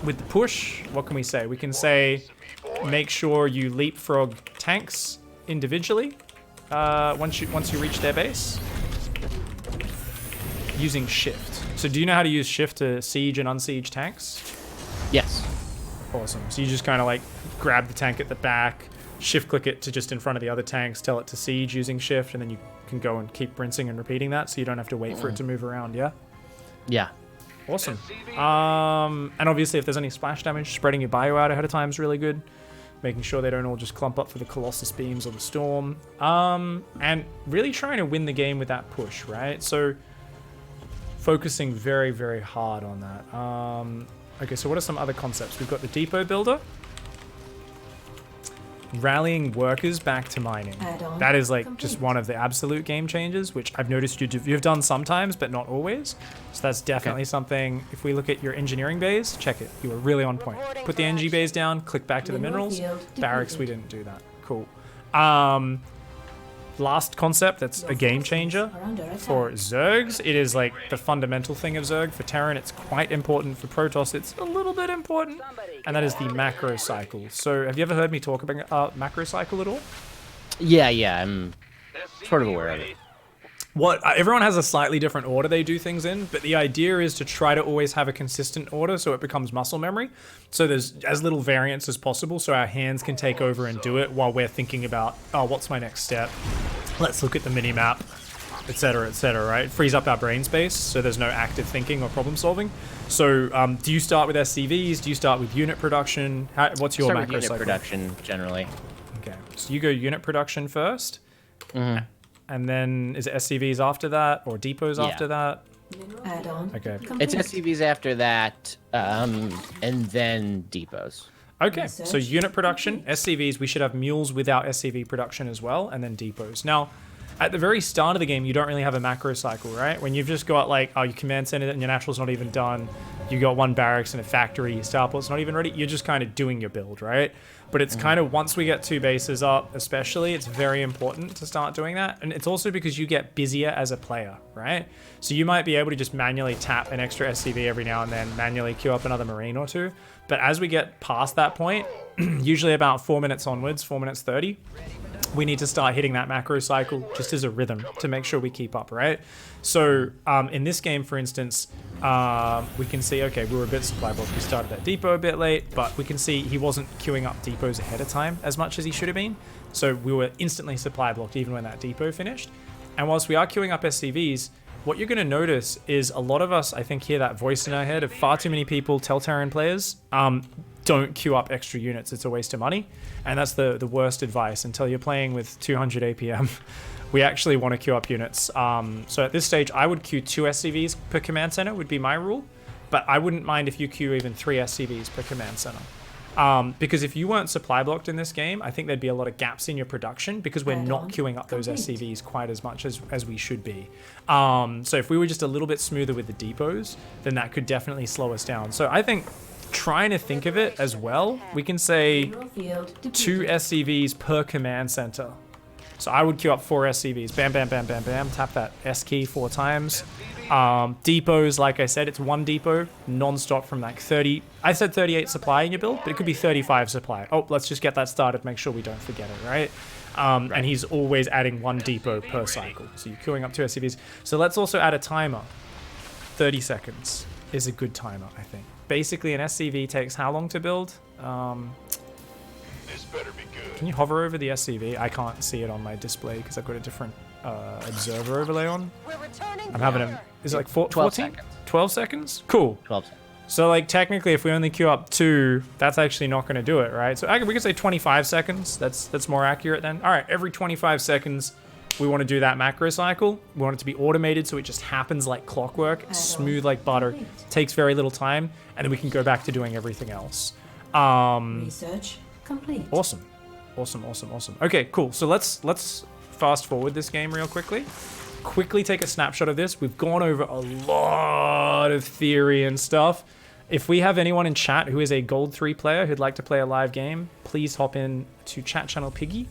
with the push. What can we say? We can say, make sure you leapfrog tanks individually once you reach their base using shift. So do you know how to use shift to siege and unsiege tanks? Yes. Awesome. So you just kind of like grab the tank at the back, shift click it to just in front of the other tanks, tell it to siege using shift, and then you can go and keep rinsing and repeating that so you don't have to wait for it to move around, yeah? Yeah. Awesome. And obviously if there's any splash damage, spreading your bio out ahead of time is really good. Making sure they don't all just clump up for the Colossus beams or the Storm. And really trying to win the game with that push, right? So focusing very, very hard on that. Okay, so what are some other concepts? We've got the depot builder. Rallying workers back to mining. That is like just one of the absolute game changers, which I've noticed you've done sometimes, but not always. So that's definitely something. If we look at your engineering bays, check it. You were really on point. Put the NG bays down, click back to the minerals. Barracks, we didn't do that. Cool. Last concept that's a game changer for Zergs. It is like the fundamental thing of Zerg. For Terran, it's quite important. For Protoss, it's a little bit important. And that is the macro cycle. So have you ever heard me talk about macro cycle at all? Yeah, I'm sort of aware of it. Everyone has a slightly different order they do things in, but the idea is to try to always have a consistent order so it becomes muscle memory. So there's as little variance as possible so our hands can take over and do it while we're thinking about, oh, what's my next step? Let's look at the mini-map, etc., right? It frees up our brain space so there's no active thinking or problem solving. So do you start with SCVs? Do you start with unit production? What's your macro cycle? Unit production, generally. Okay, so you go unit production first. Mm-hmm. And then is it SCVs after that or depots after that? Add-on. Okay. It's SCVs after that, and then depots. Okay, so unit production, SCVs, we should have mules without SCV production as well, and then depots. Now, at the very start of the game, you don't really have a macro cycle, right? When you've just got like, your command center and your natural's not even done, you got one barracks and a factory, your starport's not even ready, you're just kind of doing your build, right? But it's kind of, once we get 2 bases up, especially, it's very important to start doing that. And it's also because you get busier as a player, right? So you might be able to just manually tap an extra SCV every now and then, manually queue up another Marine or 2. But as we get past that point, usually about 4 minutes onwards, 4 minutes 30, we need to start hitting that macro cycle just as a rhythm to make sure we keep up, right? So in this game, for instance, we can see, okay, we were a bit supply blocked. We started that depot a bit late, but we can see he wasn't queuing up depots ahead of time as much as he should have been. So we were instantly supply blocked even when that depot finished. And whilst we are queuing up SCVs, what you're going to notice is a lot of us, I think, hear that voice in our head of far too many people, Terran players, don't queue up extra units. It's a waste of money. And that's the worst advice. Until you're playing with 200 APM, we actually want to queue up units. So at this stage, I would queue 2 SCVs per command center would be my rule. But I wouldn't mind if you queue even 3 SCVs per command center. Because if you weren't supply blocked in this game, I think there'd be a lot of gaps in your production because we're not queuing up those SCVs quite as much as we should be. So if we were just a little bit smoother with the depots, then that could definitely slow us down. So I think trying to think of it as well, we can say 2 SCVs per command center. So I would queue up 4 SCVs. Bam, bam, bam, bam, bam. Tap that S key 4 times. Depots, like I said, it's 1 depot non-stop from like 30. I said 38 supply in your build, but it could be 35 supply. Oh, let's just get that started. Make sure we don't forget it, right? And he's always adding 1 depot per cycle. So you're queuing up 2 SCVs. So let's also add a timer. 30 seconds is a good timer, I think. Basically, an SCV takes how long to build? This better be good. Can you hover over the SCV? I can't see it on my display because I've got a different observer overlay on. I'm having a... Is it like 12 14? seconds. 12 seconds? Cool. 12 seconds. So, like, technically, if we only queue up 2, that's actually not going to do it, right? So we could say 25 seconds. That's more accurate then. All right, every 25 seconds, we want to do that macro cycle. We want it to be automated so it just happens like clockwork, smooth like butter, takes very little time, and then we can go back to doing everything else. Research complete. Awesome. Okay, cool. So let's fast forward this game real quickly. Quickly take a snapshot of this. We've gone over a lot of theory and stuff. If we have anyone in chat who is a Gold 3 player who'd like to play a live game, please hop in to chat channel Piggy.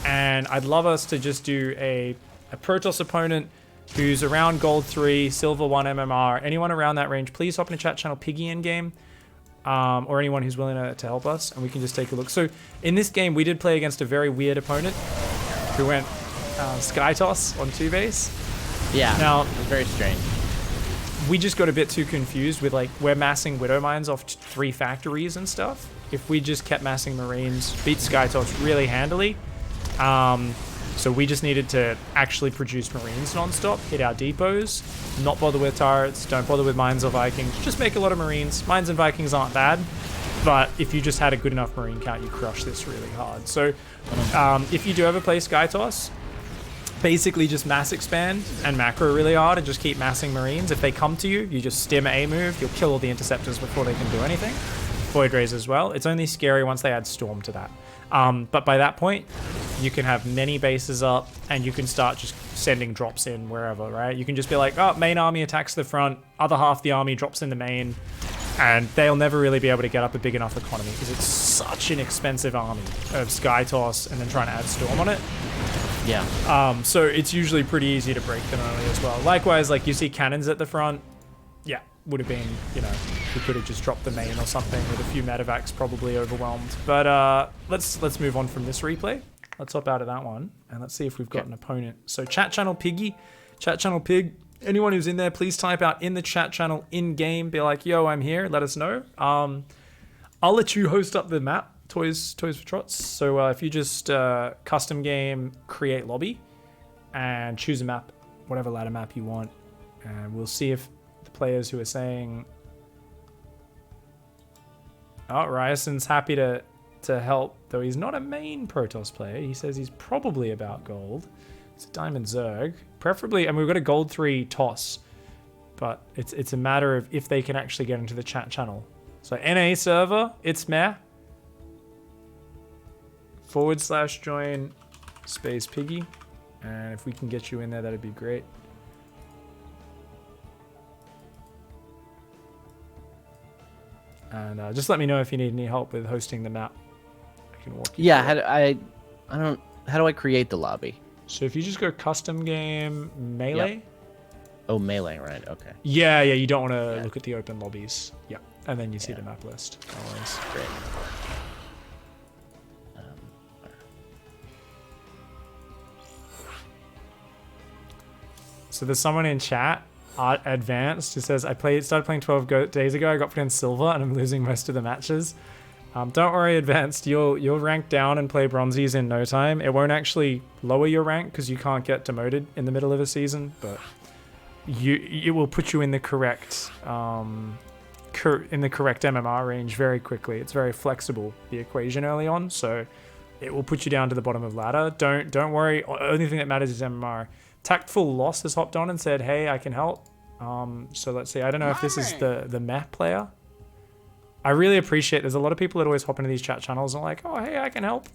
And I'd love us to just do a Protoss opponent who's around Gold 3, Silver 1 MMR, anyone around that range, please hop in the chat channel Piggy in game. Or anyone who's willing to help us, and we can just take a look. So in this game, we did play against a very weird opponent who went Sky Toss on 2 base. Yeah, now, it was very strange. We just got a bit too confused with, like, we're massing Widow Mines off 3 factories and stuff. If we just kept massing Marines, beat Sky Toss really handily. So we just needed to actually produce Marines non-stop, hit our depots, not bother with turrets, don't bother with Mines or Vikings, just make a lot of Marines. Mines and Vikings aren't bad, but if you just had a good enough Marine count, you crush this really hard. So if you do ever play Sky Toss, basically just mass expand and macro really hard and just keep massing Marines. If they come to you, you just stim A move. You'll kill all the interceptors before they can do anything. Void Rays as well. It's only scary once they add Storm to that. But by that point, you can have many bases up and you can start just sending drops in wherever, right? You can just be like, oh, main army attacks the front, other half the army drops in the main, and they'll never really be able to get up a big enough economy because it's such an expensive army of Sky Toss and then trying to add Storm on it. Yeah. So it's usually pretty easy to break them early as well. Likewise, like you see cannons at the front, yeah, would have been, you know, we could have just dropped the main or something with a few medevacs probably overwhelmed. But let's move on from this replay. Let's hop out of that one and let's see if we've got an opponent. So chat channel Piggy, chat channel Pig. Anyone who's in there, please type out in the chat channel in game. Be like, yo, I'm here. Let us know. I'll let you host up the map, Toys for Trots. So if you just custom game, create lobby, and choose a map, whatever ladder map you want, and we'll see if the players who are saying, oh, Ryerson's happy to help, though he's not a main Protoss player. He says he's probably about gold. It's a Diamond Zerg. Preferably, and we've got a gold 3 toss, but it's a matter of if they can actually get into the chat channel. So NA server, it's meh. /join space Piggy. And if we can get you in there, that'd be great. And just let me know if you need any help with hosting the map. I can walk you through. How do I create the lobby? So if you just go custom game melee. Yep. Oh, melee, right? Okay. Yeah, you don't want to look at the open lobbies. Yeah, and then you see the map list. No worries. Great. So there's someone in chat, Art Advanced, who says, started playing 12 days ago. I got put in silver and I'm losing most of the matches. Don't worry, Advanced. You'll rank down and play bronzies in no time. It won't actually lower your rank because you can't get demoted in the middle of a season, but it will put you in the correct MMR range very quickly. It's very flexible, the equation early on, so it will put you down to the bottom of ladder. Don't worry. Only thing that matters is MMR. Tactful Loss has hopped on and said, hey, I can help. So let's see. I don't know if this is the map player. I really appreciate there's a lot of people that always hop into these chat channels and are like, oh, hey, I can help.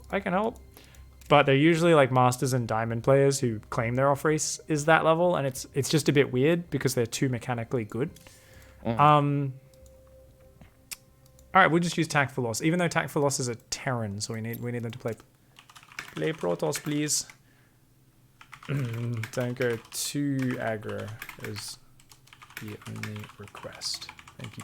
But they're usually like Masters and Diamond players who claim their off race is that level, and it's just a bit weird because they're too mechanically good. All right, we'll just use Tactful Loss, even though Tactful Loss is a Terran, so we need them to play Protoss, please. Don't go too aggro is the only request.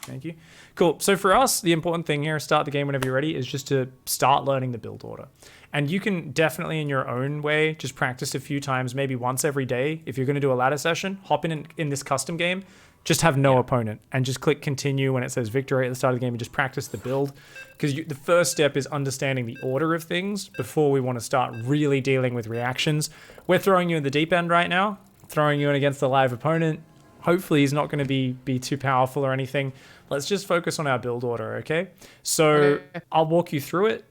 Thank you. Cool. So for us, the important thing here, start the game whenever you're ready, is just to start learning the build order. And you can definitely, in your own way, just practice a few times, maybe once every day. If you're going to do a ladder session, hop in this custom game, just have no opponent, and just click continue when it says victory at the start of the game and just practice the build. Because the first step is understanding the order of things before we want to start really dealing with reactions. We're throwing you in the deep end right now, throwing you in against the live opponent. Hopefully he's not going to be too powerful or anything. Let's just focus on our build order, okay? So I'll walk you through it.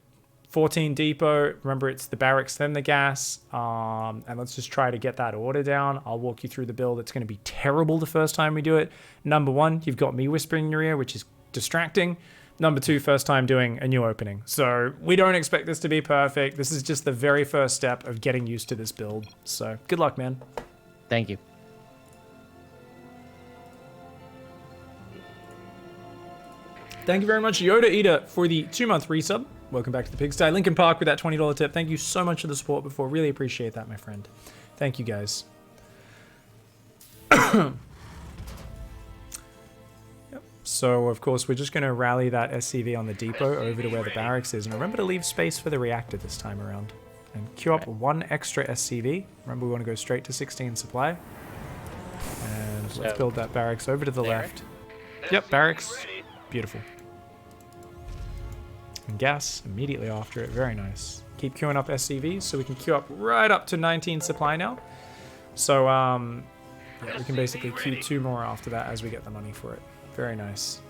14 depot, remember it's the barracks, then the gas, and let's just try to get that order down. I'll walk you through the build. It's going to be terrible the first time we do it. Number one, you've got me whispering in your ear, which is distracting. Number two, first time doing a new opening. So we don't expect this to be perfect. This is just the very first step of getting used to this build. So good luck, man. Thank you. Thank you very much, Yoda Eater, for the 2-month resub. Welcome back to the Pigsty. Lincoln Park with that $20 tip. Thank you so much for the support before. Really appreciate that, my friend. Thank you, guys. Yep. So, of course, we're just going to rally that SCV on the depot over to where the barracks is. And remember to leave space for the reactor this time around. And queue up one extra SCV. Remember, we want to go straight to 16 supply. And let's build that barracks over to the left. Yep, barracks. Beautiful. And gas immediately after it. Very nice. Keep queuing up SCVs so we can queue up right up to 19 supply now. So, yeah, we can basically queue 2 more after that as we get the money for it. Very nice.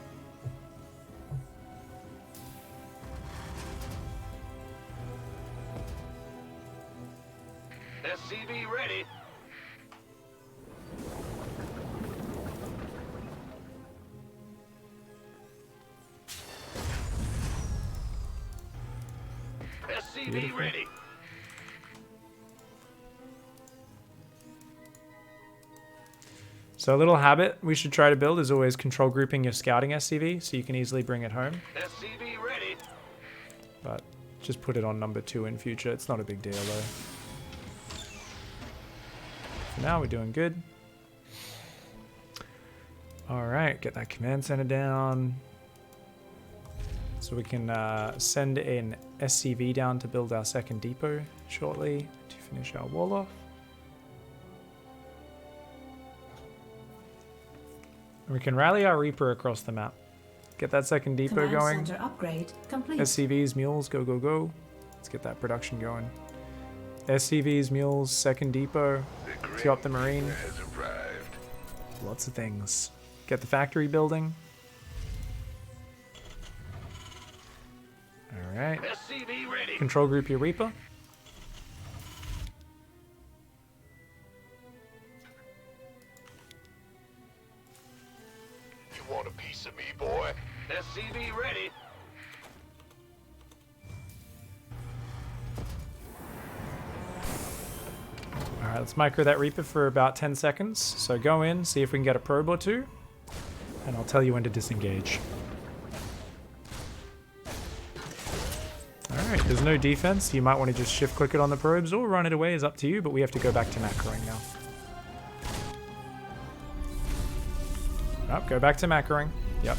SCV ready. SCV Beautiful. ready. So a little habit we should try to build is always control grouping your scouting SCV so you can easily bring it home. SCV ready. But just put it on number 2 in future. It's not a big deal though. For now, we're doing good. Alright, get that command center down. So we can send an SCV down to build our second depot shortly to finish our wall off. And we can rally our Reaper across the map. Get that second depot Command going. center upgrade complete. SCVs, mules, go, go, go. Let's get that production going. SCVs, mules, second depot. Queue up the Marine. Has arrived. Lots of things. Get the factory building. Alright. SCV ready. Control group your Reaper. You want a piece of me, boy? SCV ready. Alright, let's micro that Reaper for about 10 seconds. So go in, see if we can get a probe or two. And I'll tell you when to disengage. Alright, there's no defense. You might want to just shift click it on the probes or run it away, is up to you, but we have to go back to macroing now. Oh, go back to macroing. Yep.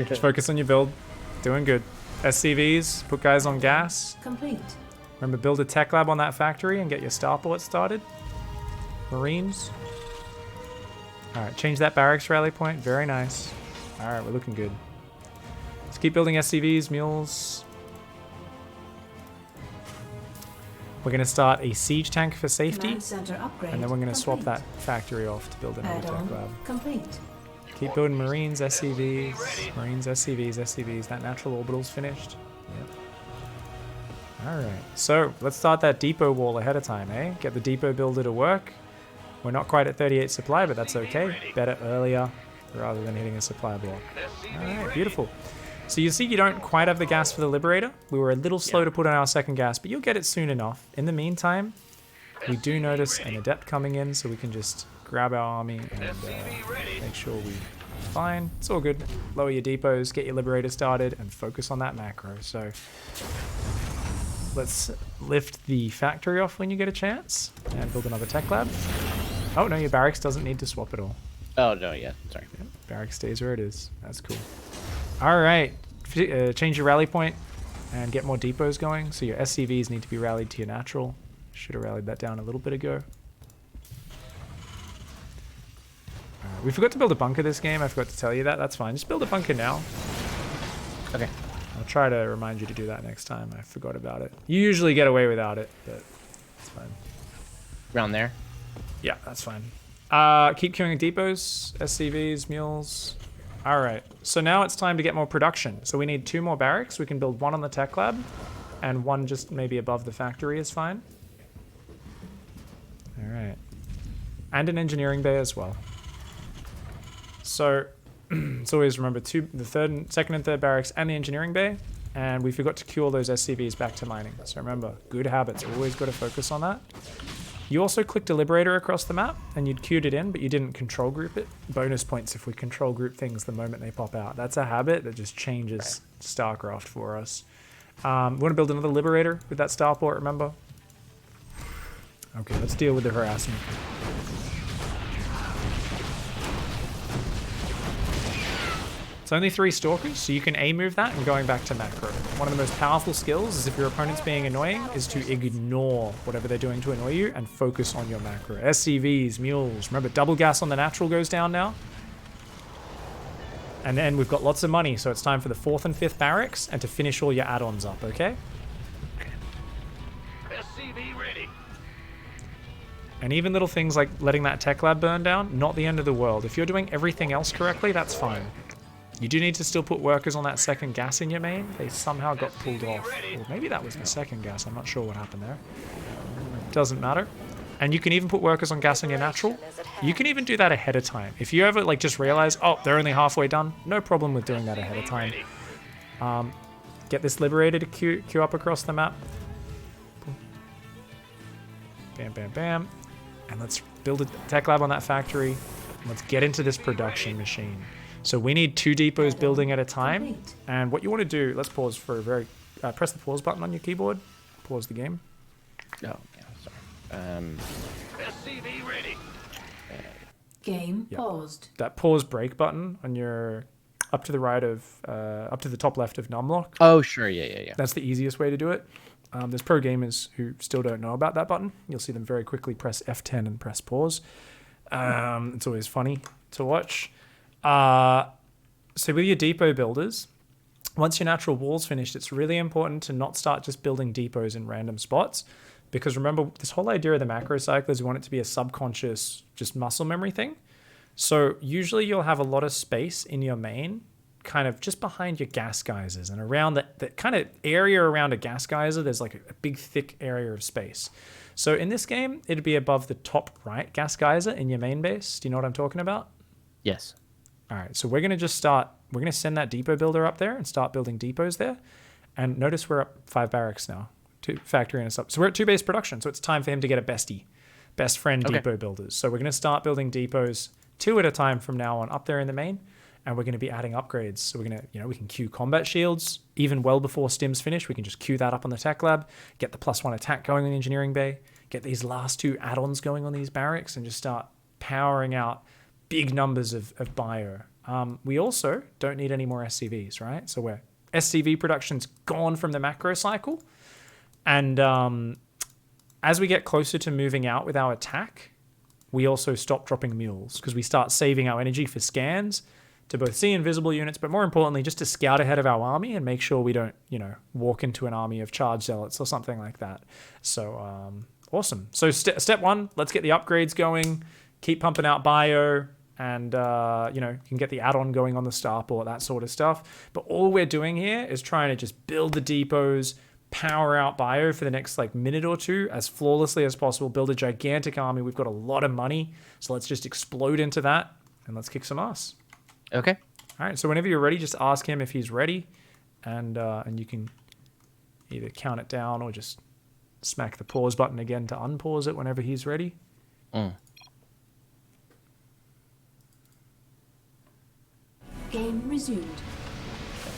Just focus on your build. Doing good. SCVs, put guys on gas. Complete. Remember, build a tech lab on that factory and get your starport started. Marines. Alright, change that barracks rally point. Very nice. Alright, we're looking good. Let's keep building SCVs, mules. We're going to start a siege tank for safety. Command center upgrade And then we're going to swap complete. that factory off to build another tech Add-on lab. complete. Keep building Marines, SCVs. Marines, SCVs, SCVs. That natural orbital's finished. Yep. Alright, so let's start that depot wall ahead of time, eh? Get the depot builder to work. We're not quite at 38 supply, but that's okay. Better earlier rather than hitting a supply block. Alright, beautiful. So you see you don't quite have the gas for the Liberator. We were a little slow to put on our second gas, but you'll get it soon enough. In the meantime, we do notice an Adept coming in, so we can just grab our army and make sure we're fine. It's all good. Lower your depots, get your Liberator started, and focus on that macro. So let's lift the factory off when you get a chance and build another tech lab. Oh, no, your barracks doesn't need to swap at all. Oh, no, yeah. Sorry. Yep, barracks stays where it is. That's cool. All right. Change your rally point and get more depots going. So your SCVs need to be rallied to your natural. Should have rallied that down a little bit ago. We forgot to build a bunker this game. I forgot to tell you that. That's fine. Just build a bunker now. Okay. I'll try to remind you to do that next time. I forgot about it. You usually get away without it, but it's fine. Around there. Yeah, that's fine. Keep queuing depots, SCVs, mules. All right, so now it's time to get more production. So we need 2 more barracks. We can build 1 on the tech lab and 1 just maybe above the factory is fine. All right. And an engineering bay as well. So it's always remember the second and third barracks and the engineering bay. And we forgot to queue all those SCVs back to mining. So remember, good habits. Always got to focus on that. You also clicked a Liberator across the map, and you'd queued it in, but you didn't control group it. Bonus points if we control group things the moment they pop out. That's a habit that just changes StarCraft for us. We want to build another Liberator with that starport, remember? Okay, let's deal with the harassment. It's only 3 Stalkers, so you can A-move that and going back to macro. One of the most powerful skills is if your opponent's being annoying, is to ignore whatever they're doing to annoy you and focus on your macro. SCVs, mules. Remember, double gas on the natural goes down now. And then we've got lots of money, so it's time for the 4th and 5th barracks and to finish all your add-ons up, okay? SCV ready. And even little things like letting that tech lab burn down, not the end of the world. If you're doing everything else correctly, that's fine. You do need to still put workers on that second gas in your main. They somehow got pulled off. Or maybe that was the second gas. I'm not sure what happened there. doesn't matter. And you can even put workers on gas on your natural. You can even do that ahead of time. If you ever like just realize, oh, they're only halfway done, no problem with doing that ahead of time. Get this liberator to queue up across the map. Bam, bam, bam. And let's build a tech lab on that factory. Let's get into this production machine. So we need 2 depots building at a time. And what you want to do, let's pause for a very, press the pause button on your keyboard. Pause the game. Oh, yeah, sorry. SCV ready. Game paused. That pause break button on your, up to the right of, up to the top left of numlock. Oh, sure. Yeah. That's the easiest way to do it. There's pro gamers who still don't know about that button. You'll see them very quickly press F10 and press pause. It's always funny to watch. So with your depot builders, once your natural wall's finished, it's really important to not start just building depots in random spots. Because remember, this whole idea of the macro cycle is you want it to be a subconscious, just muscle memory thing. So usually you'll have a lot of space in your main, kind of just behind your gas geysers, and around that kind of area around a gas geyser, there's like a big thick area of space. So in this game, it'd be above the top right gas geyser in your main base. Do you know what I'm talking about? Yes. All right, so we're going to send that depot builder up there and start building depots there. And notice we're up 5 barracks now, 2 factory and a sub. So we're at 2 base production, so it's time for him to get a best friend depot builders. So we're going to start building depots 2 at a time from now on up there in the main. And we're going to be adding upgrades. So we're going to, we can queue combat shields even well before stim's finished. We can just queue that up on the tech lab, get the +1 attack going in the engineering bay, get these last 2 add-ons going on these barracks, and just start powering out big numbers of bio. We also don't need any more SCVs, right? So SCV production's gone from the macro cycle. And as we get closer to moving out with our attack, we also stop dropping mules because we start saving our energy for scans to both see invisible units, but more importantly, just to scout ahead of our army and make sure we don't, walk into an army of charge zealots or something like that. So, awesome. So step 1, let's get the upgrades going, keep pumping out bio, and, you can get the add-on going on the starport, that sort of stuff. But all we're doing here is trying to just build the depots, power out bio for the next minute or 2 as flawlessly as possible, build a gigantic army. We've got a lot of money, so let's just explode into that and let's kick some ass. Okay. All right. So whenever you're ready, just ask him if he's ready, and you can either count it down or just smack the pause button again to unpause it whenever he's ready. Game resumed.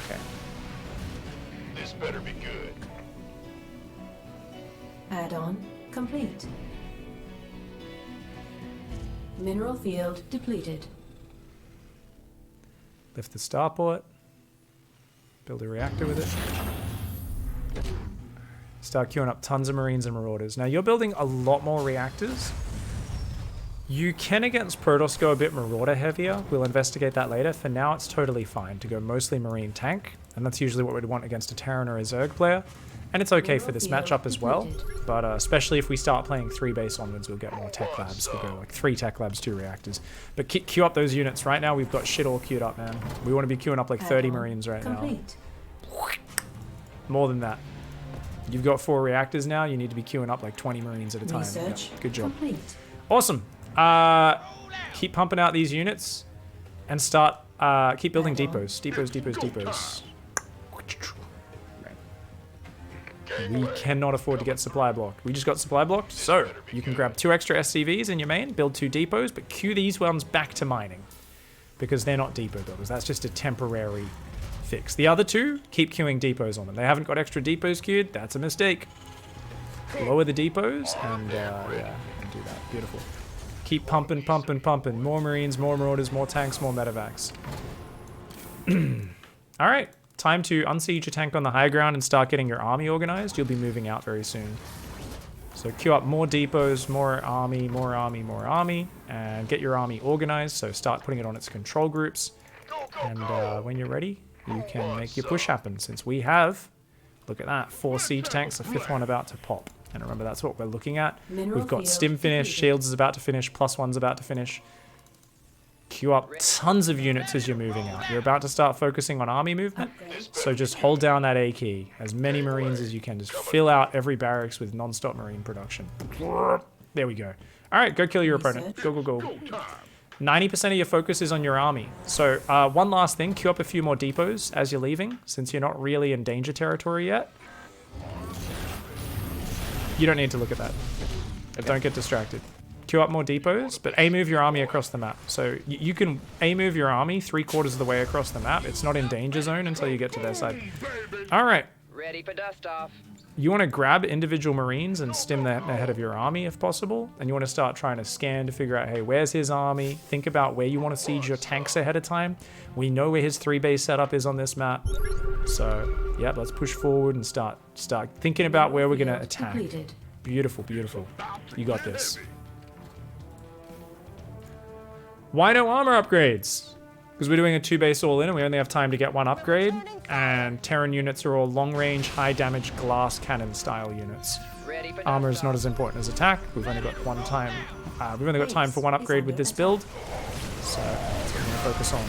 Okay. This better be good. Add-on complete. Mineral field depleted. Lift the starport. Build a reactor with it. Start queuing up tons of Marines and Marauders. Now you're building a lot more reactors. You can against Protoss go a bit Marauder heavier. We'll investigate that later. For now, it's totally fine to go mostly Marine tank. And that's usually what we'd want against a Terran or a Zerg player. And it's okay for this matchup as well. But especially if we start playing 3 base onwards, we'll get more tech labs. We'll go 3 tech labs, 2 reactors. But queue up those units. Right now, we've got shit all queued up, man. We want to be queuing up 30 Marines right now. More than that. You've got 4 reactors now. You need to be queuing up 20 Marines at a time. Research Good job. complete. Awesome. Keep pumping out these units and start, keep building depots. Depots. We cannot afford to get supply blocked. We just got supply blocked, so you can grab 2 extra SCVs in your main, build 2 depots, but queue these ones back to mining because they're not depot builders. That's just a temporary fix. The other 2, keep queuing depots on them. They haven't got extra depots queued. That's a mistake. Lower the depots and yeah, do that. Beautiful. Keep pumping. More Marines, more Marauders, more tanks, more medevacs. All right. Time to unsiege your tank on the high ground and start getting your army organized. You'll be moving out very soon. So queue up more depots, more army, and get your army organized. So start putting it on its control groups. And when you're ready, you can make your push happen. Since we have, look at that, 4 siege tanks, a 5th one about to pop. And remember, that's what we're looking at. We've got stim finish, shields is about to finish, +1's about to finish. Queue up tons of units as you're moving out. You're about to start focusing on army movement, so just hold down that A key. As many Marines as you can. Just fill out every barracks with non-stop Marine production. There we go. All right, go kill your opponent. Go, go, go. 90% of your focus is on your army. So one last thing, queue up a few more depots as you're leaving, since you're not really in danger territory yet. You don't need to look at that. Don't get distracted. Queue up more depots, but A-move your army across the map. So you can A-move your army 3/4 of the way across the map. It's not in danger zone until you get to their side. All right. Ready for dust off. You want to grab individual Marines and stim the head of your army if possible. And you want to start trying to scan to figure out, hey, where's his army? Think about where you want to siege your tanks ahead of time. We know where his 3-base setup is on this map. So, yeah, let's push forward and start thinking about where we're going to attack. Completed. Beautiful, beautiful. You got this. Why no armor upgrades? Because we're doing a 2-base all-in and we only have time to get 1 upgrade. And Terran units are all long-range, high-damage glass cannon-style units. Ready for Armor dust is not as important as attack. We've only got time for 1 upgrade with this build. So that's what I'm going to focus on.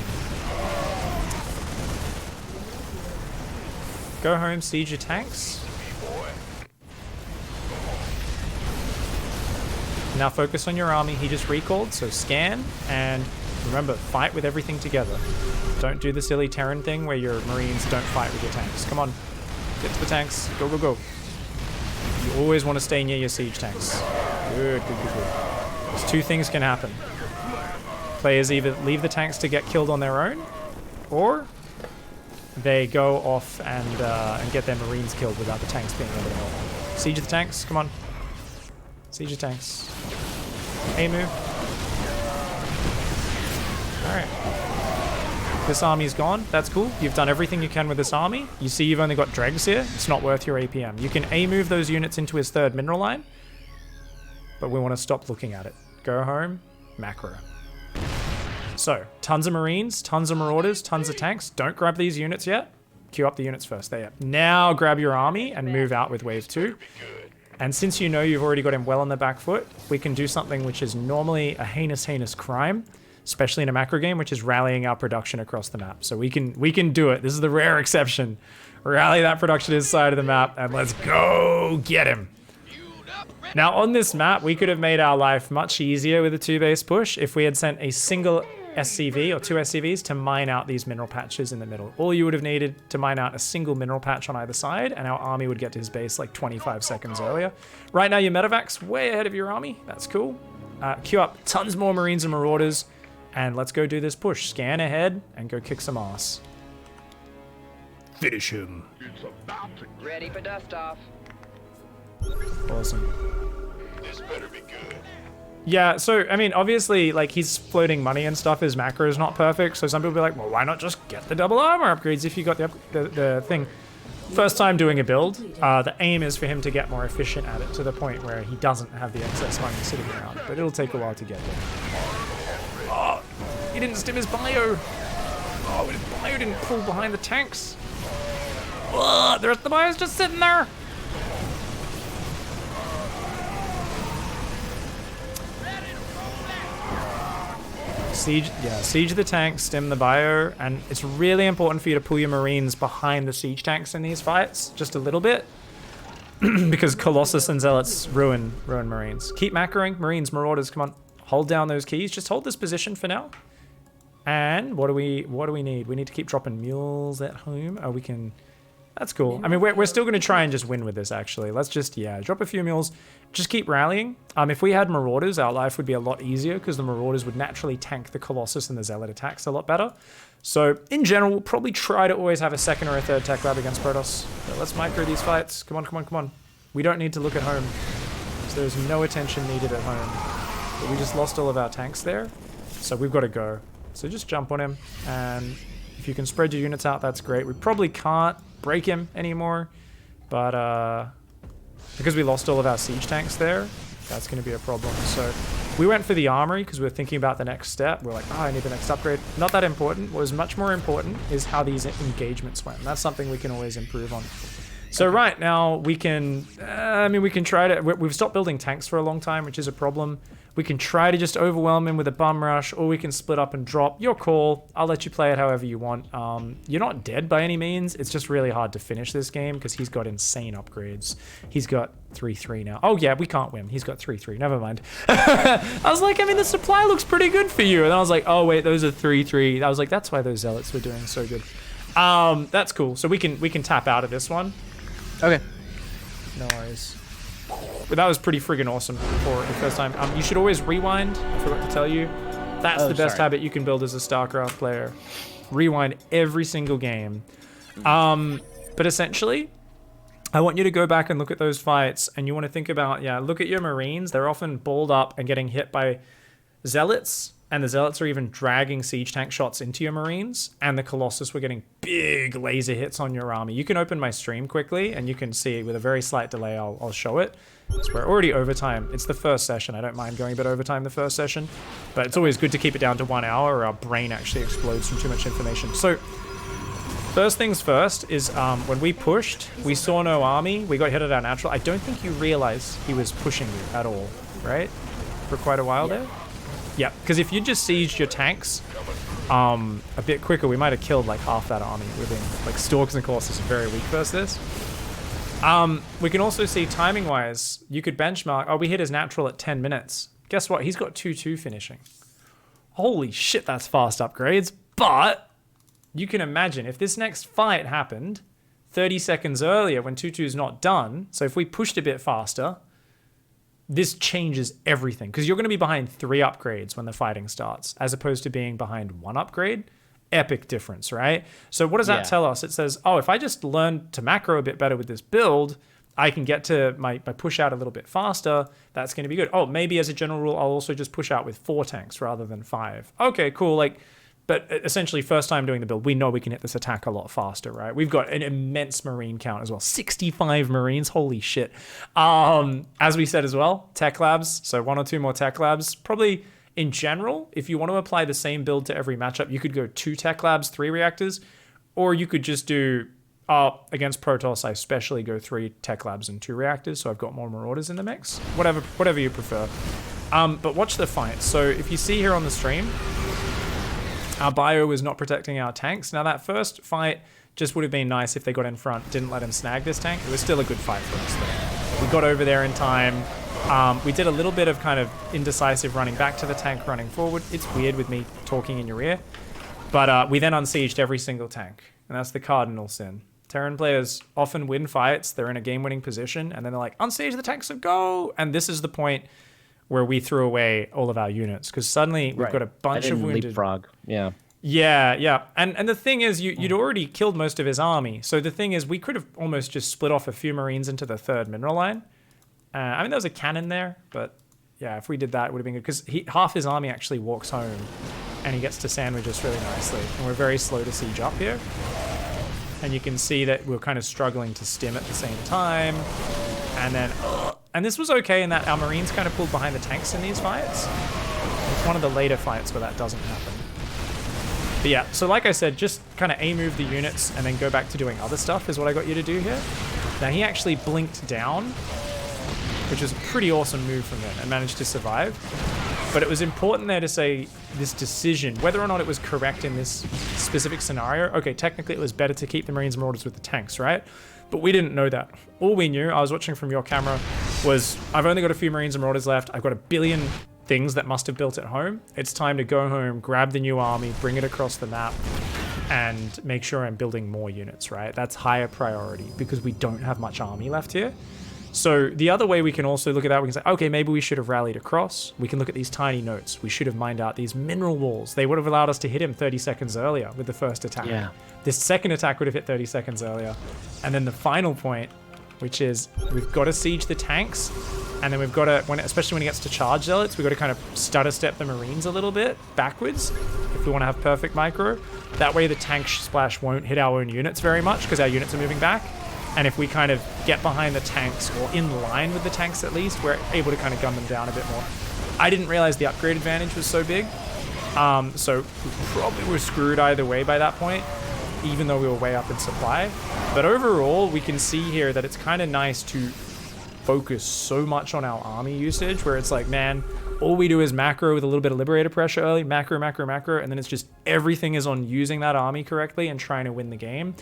Go home, siege your tanks. Now focus on your army. He just recalled, so scan, and remember, fight with everything together. Don't do the silly Terran thing where your Marines don't fight with your tanks. Come on, get to the tanks. Go, go, go. You always want to stay near your siege tanks. Good, good, good, good. Because 2 things can happen. Players either leave the tanks to get killed on their own, or they go off and get their Marines killed without the tanks being able to help. Siege the tanks, come on. Siege your tanks. A-move. Alright. This army's gone. That's cool. You've done everything you can with this army. You see you've only got dregs here. It's not worth your APM. You can A-move those units into his 3rd mineral line, but we want to stop looking at it. Go home. Macro. So, tons of Marines, tons of Marauders, tons of tanks. Don't grab these units yet. Queue up the units first. There. Now grab your army and move out with wave 2. And since you know you've already got him well on the back foot, we can do something which is normally a heinous crime, especially in a macro game, which is rallying our production across the map. So we can do it. This is the rare exception. Rally that production to his side of the map, and let's go get him. Now on this map, we could have made our life much easier with a 2-base push if we had sent a single SCV or 2 SCVs to mine out these mineral patches in the middle. All you would have needed to mine out a single mineral patch on either side, and our army would get to his base like 25 seconds earlier. Right now, your medevac's way ahead of your army. That's cool. Queue up tons more Marines and Marauders, and let's go do this push. Scan ahead and go kick some ass. Finish him. Ready for dust off. Awesome. This better be good. Yeah, so, I mean, obviously, like, he's floating money and stuff. His macro is not perfect, so some people be like, well, why not just get the double armor upgrades if you got the thing? First time doing a build, the aim is for him to get more efficient at it to the point where he doesn't have the excess money sitting around, but it'll take a while to get there. Oh, he didn't stim his bio. Oh, his bio didn't pull behind the tanks. Oh, the rest of the bio's just sitting there. Siege the tanks, stim the bio, and it's really important for you to pull your Marines behind the siege tanks in these fights, just a little bit, because Colossus and Zealots ruin Marines. Keep macroing, Marines, Marauders, come on, hold down those keys. Just hold this position for now. And what do we need? We need to keep dropping mules at home. Oh, we can. That's cool. I mean, we're still going to try and just win with this, actually. Let's just, drop a few mules. Just keep rallying. If we had Marauders, our life would be a lot easier because the Marauders would naturally tank the Colossus and the Zealot attacks a lot better. So, in general, we'll probably try to always have a 2nd or a 3rd tech lab against Protoss. But let's micro these fights. Come on, come on, come on. We don't need to look at home. So there's no attention needed at home. But we just lost all of our tanks there. So we've got to go. So just jump on him. And if you can spread your units out, that's great. We probably can't break him anymore, but because we lost all of our siege tanks there, that's going to be a problem. So we went for the armory because we were thinking about the next step. We're like, oh, I need the next upgrade. Not that important. What was much more important is how these engagements went. And that's something we can always improve on. So right now we can, we can try to, we've stopped building tanks for a long time, which is a problem. We can try to just overwhelm him with a bum rush, or we can split up and drop. Your call. I'll let you play it however you want. You're not dead by any means. It's just really hard to finish this game because he's got insane upgrades. He's got 3-3 now. Oh yeah, we can't win. He's got 3-3. Never mind. I was like, I mean, the supply looks pretty good for you. And I was like, oh wait, those are 3-3. I was like, that's why those zealots were doing so good. That's cool. So we can tap out of this one. Okay. No worries. But that was pretty friggin' awesome for the first time. You should always rewind. I forgot to tell you. That's the best habit you can build as a StarCraft player. Rewind every single game. But essentially, I want you to go back and look at those fights, and you want to think about, look at your Marines. They're often balled up and getting hit by Zealots, and the Zealots are even dragging siege tank shots into your Marines, and the Colossus were getting big laser hits on your army. You can open my stream quickly, and you can see with a very slight delay, I'll show it. So we're already overtime. It's the first session. I don't mind going a bit overtime the first session, but it's always good to keep it down to 1 hour or our brain actually explodes from too much information. So first things first is when we pushed, we saw no army. We got hit at our natural. I don't think you realize he was pushing you at all, right? For quite a while there. Yeah, because if you just sieged your tanks a bit quicker, we might have killed like half that army. We've been like Storks and Colossus are very weak versus this. We can also see timing-wise, you could benchmark. Oh, we hit his natural at 10 minutes. Guess what? He's got 2-2 finishing. Holy shit, that's fast upgrades. But you can imagine if this next fight happened 30 seconds earlier when 2-2's not done. So if we pushed a bit faster, this changes everything because you're going to be behind 3 upgrades when the fighting starts, as opposed to being behind 1 upgrade. Epic difference, right? So what does that tell us? It says, oh, if I just learn to macro a bit better with this build, I can get to my push out a little bit faster. That's going to be good. Oh, maybe as a general rule, I'll also just push out with 4 tanks rather than 5. Okay, cool. Like, but essentially, first time doing the build, we know we can hit this attack a lot faster, right? We've got an immense Marine count as well. 65 Marines, holy shit. As we said as well, tech labs. So 1 or 2 more tech labs. Probably in general, if you want to apply the same build to every matchup, you could go 2 tech labs, 3 reactors, or you could just do, against Protoss, I especially go 3 tech labs and 2 reactors, so I've got more Marauders in the mix. Whatever you prefer. But watch the fight. So if you see here on the stream, our bio was not protecting our tanks. Now that first fight just would have been nice if they got in front, didn't let him snag this tank. It was still a good fight for us though. We got over there in time. We did a little bit of kind of indecisive running back to the tank, running forward. It's weird with me talking in your ear. But we then unsieged every single tank. And that's the cardinal sin. Terran players often win fights. They're in a game-winning position. And then they're like, unsiege the tanks and go! And this is the point where we threw away all of our units. Because suddenly we've got a bunch of wounded... leapfrog. Yeah. Yeah. And the thing is, you'd already killed most of his army. So the thing is, we could have almost just split off a few Marines into the 3rd mineral line. I mean, there was a cannon there, but yeah, if we did that, it would have been good. Because half his army actually walks home, and he gets to sandwich us really nicely. And we're very slow to siege up here. And you can see that we're kind of struggling to stim at the same time. And then... and this was okay in that our Marines kind of pulled behind the tanks in these fights. It's one of the later fights where that doesn't happen. But yeah, so like I said, just kind of A-move the units and then go back to doing other stuff is what I got you to do here. Now he actually blinked down, which is a pretty awesome move from him, and managed to survive. But it was important there to say this decision, whether or not it was correct in this specific scenario. Okay, technically it was better to keep the Marines and Marauders with the tanks, right? But we didn't know that. All we knew, I was watching from your camera, was I've only got a few Marines and Marauders left. I've got a billion things that must have built at home. It's time to go home, grab the new army, bring it across the map, and make sure I'm building more units, right? That's higher priority because we don't have much army left here. So the other way we can also look at that, we can say, okay, maybe we should have rallied across. We can look at these tiny notes. We should have mined out these mineral walls. They would have allowed us to hit him 30 seconds earlier with the first attack. Yeah. This second attack would have hit 30 seconds earlier. And then the final point, which is we've got to siege the tanks, and then we've got to, especially when it gets to charge zealots, we've got to kind of stutter step the Marines a little bit backwards if we want to have perfect micro. That way the tank splash won't hit our own units very much because our units are moving back. And if we kind of get behind the tanks, or in line with the tanks at least, we're able to kind of gun them down a bit more. I didn't realize the upgrade advantage was so big. So we probably were screwed either way by that point, even though we were way up in supply. But overall, we can see here that it's kind of nice to focus so much on our army usage, where it's like, man, all we do is macro with a little bit of liberator pressure early, macro, macro, macro, and then it's just everything is on using that army correctly and trying to win the game.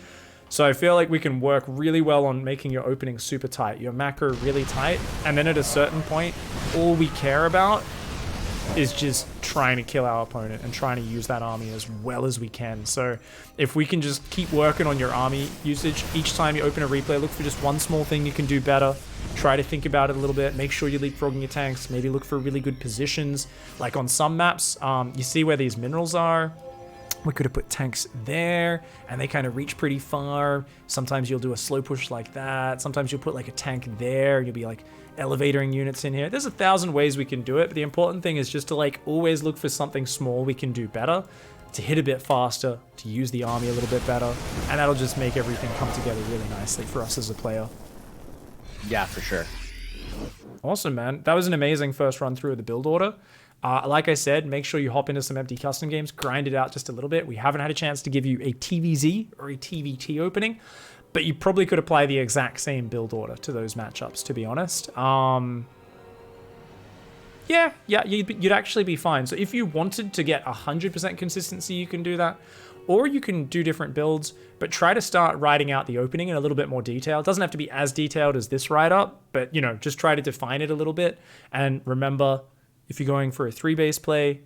So I feel like we can work really well on making your opening super tight, your macro really tight, and then at a certain point, all we care about is just trying to kill our opponent and trying to use that army as well as we can. So if we can just keep working on your army usage, each time you open a replay, look for just one small thing you can do better. Try to think about it a little bit. Make sure you're leapfrogging your tanks. Maybe look for really good positions. Like on some maps, you see where these minerals are. We could have put tanks there, and they kind of reach pretty far. Sometimes you'll do a slow push like that. Sometimes you'll put like a tank there. You'll be like elevatoring units in here. There's 1,000 ways we can do it, but the important thing is just to like always look for something small we can do better, to hit a bit faster, to use the army a little bit better, and that'll just make everything come together really nicely for us as a player. Yeah, for sure. Awesome, man. That was an amazing first run through of the build order. Like I said, make sure you hop into some empty custom games, grind it out just a little bit. We haven't had a chance to give you a TVZ or a TVT opening, but you probably could apply the exact same build order to those matchups, to be honest. Yeah, you'd actually be fine. So if you wanted to get 100% consistency, you can do that. Or you can do different builds, but try to start writing out the opening in a little bit more detail. It doesn't have to be as detailed as this write-up, but, you know, just try to define it a little bit. And remember, if you're going for a 3-base play,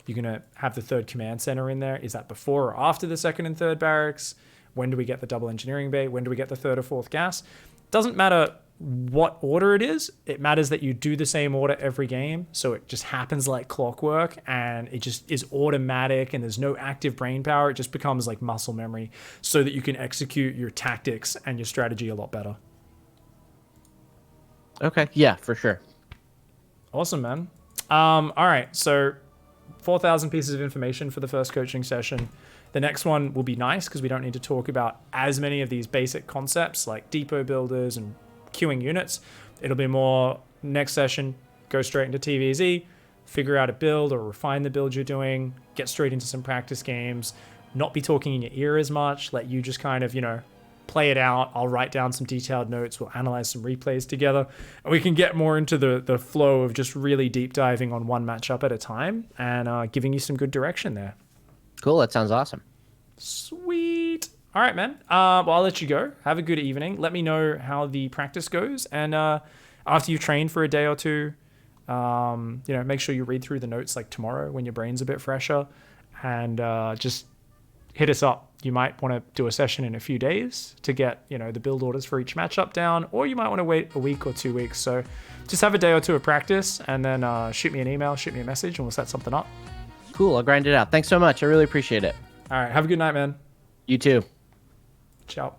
you're going to have the 3rd command center in there. Is that before or after the 2nd and 3rd barracks? When do we get the double engineering bay? When do we get the 3rd or 4th gas? Doesn't matter what order it is. It matters that you do the same order every game. So it just happens like clockwork, and it just is automatic, and there's no active brain power. It just becomes like muscle memory so that you can execute your tactics and your strategy a lot better. Okay. Yeah, for sure. Awesome, man. All right, so 4,000 pieces of information for the first coaching session. The next one will be nice because we don't need to talk about as many of these basic concepts like depot builders and queuing units. It'll be more next session, go straight into TVZ, figure out a build or refine the build you're doing, get straight into some practice games, not be talking in your ear as much, let you just kind of, you know, play it out. I'll write down some detailed notes. We'll analyze some replays together. And we can get more into the flow of just really deep diving on one matchup at a time and giving you some good direction there. Cool. That sounds awesome. Sweet. All right, man. Well, I'll let you go. Have a good evening. Let me know how the practice goes. And after you've trained for a day or two, you know, make sure you read through the notes like tomorrow when your brain's a bit fresher, and just hit us up. You might want to do a session in a few days to get, you know, the build orders for each matchup down, or you might want to wait a week or 2 weeks. So just have a day or two of practice, and then shoot me an email, shoot me a message, and we'll set something up. Cool. I'll grind it out. Thanks so much. I really appreciate it. All right. Have a good night, man. You too. Ciao.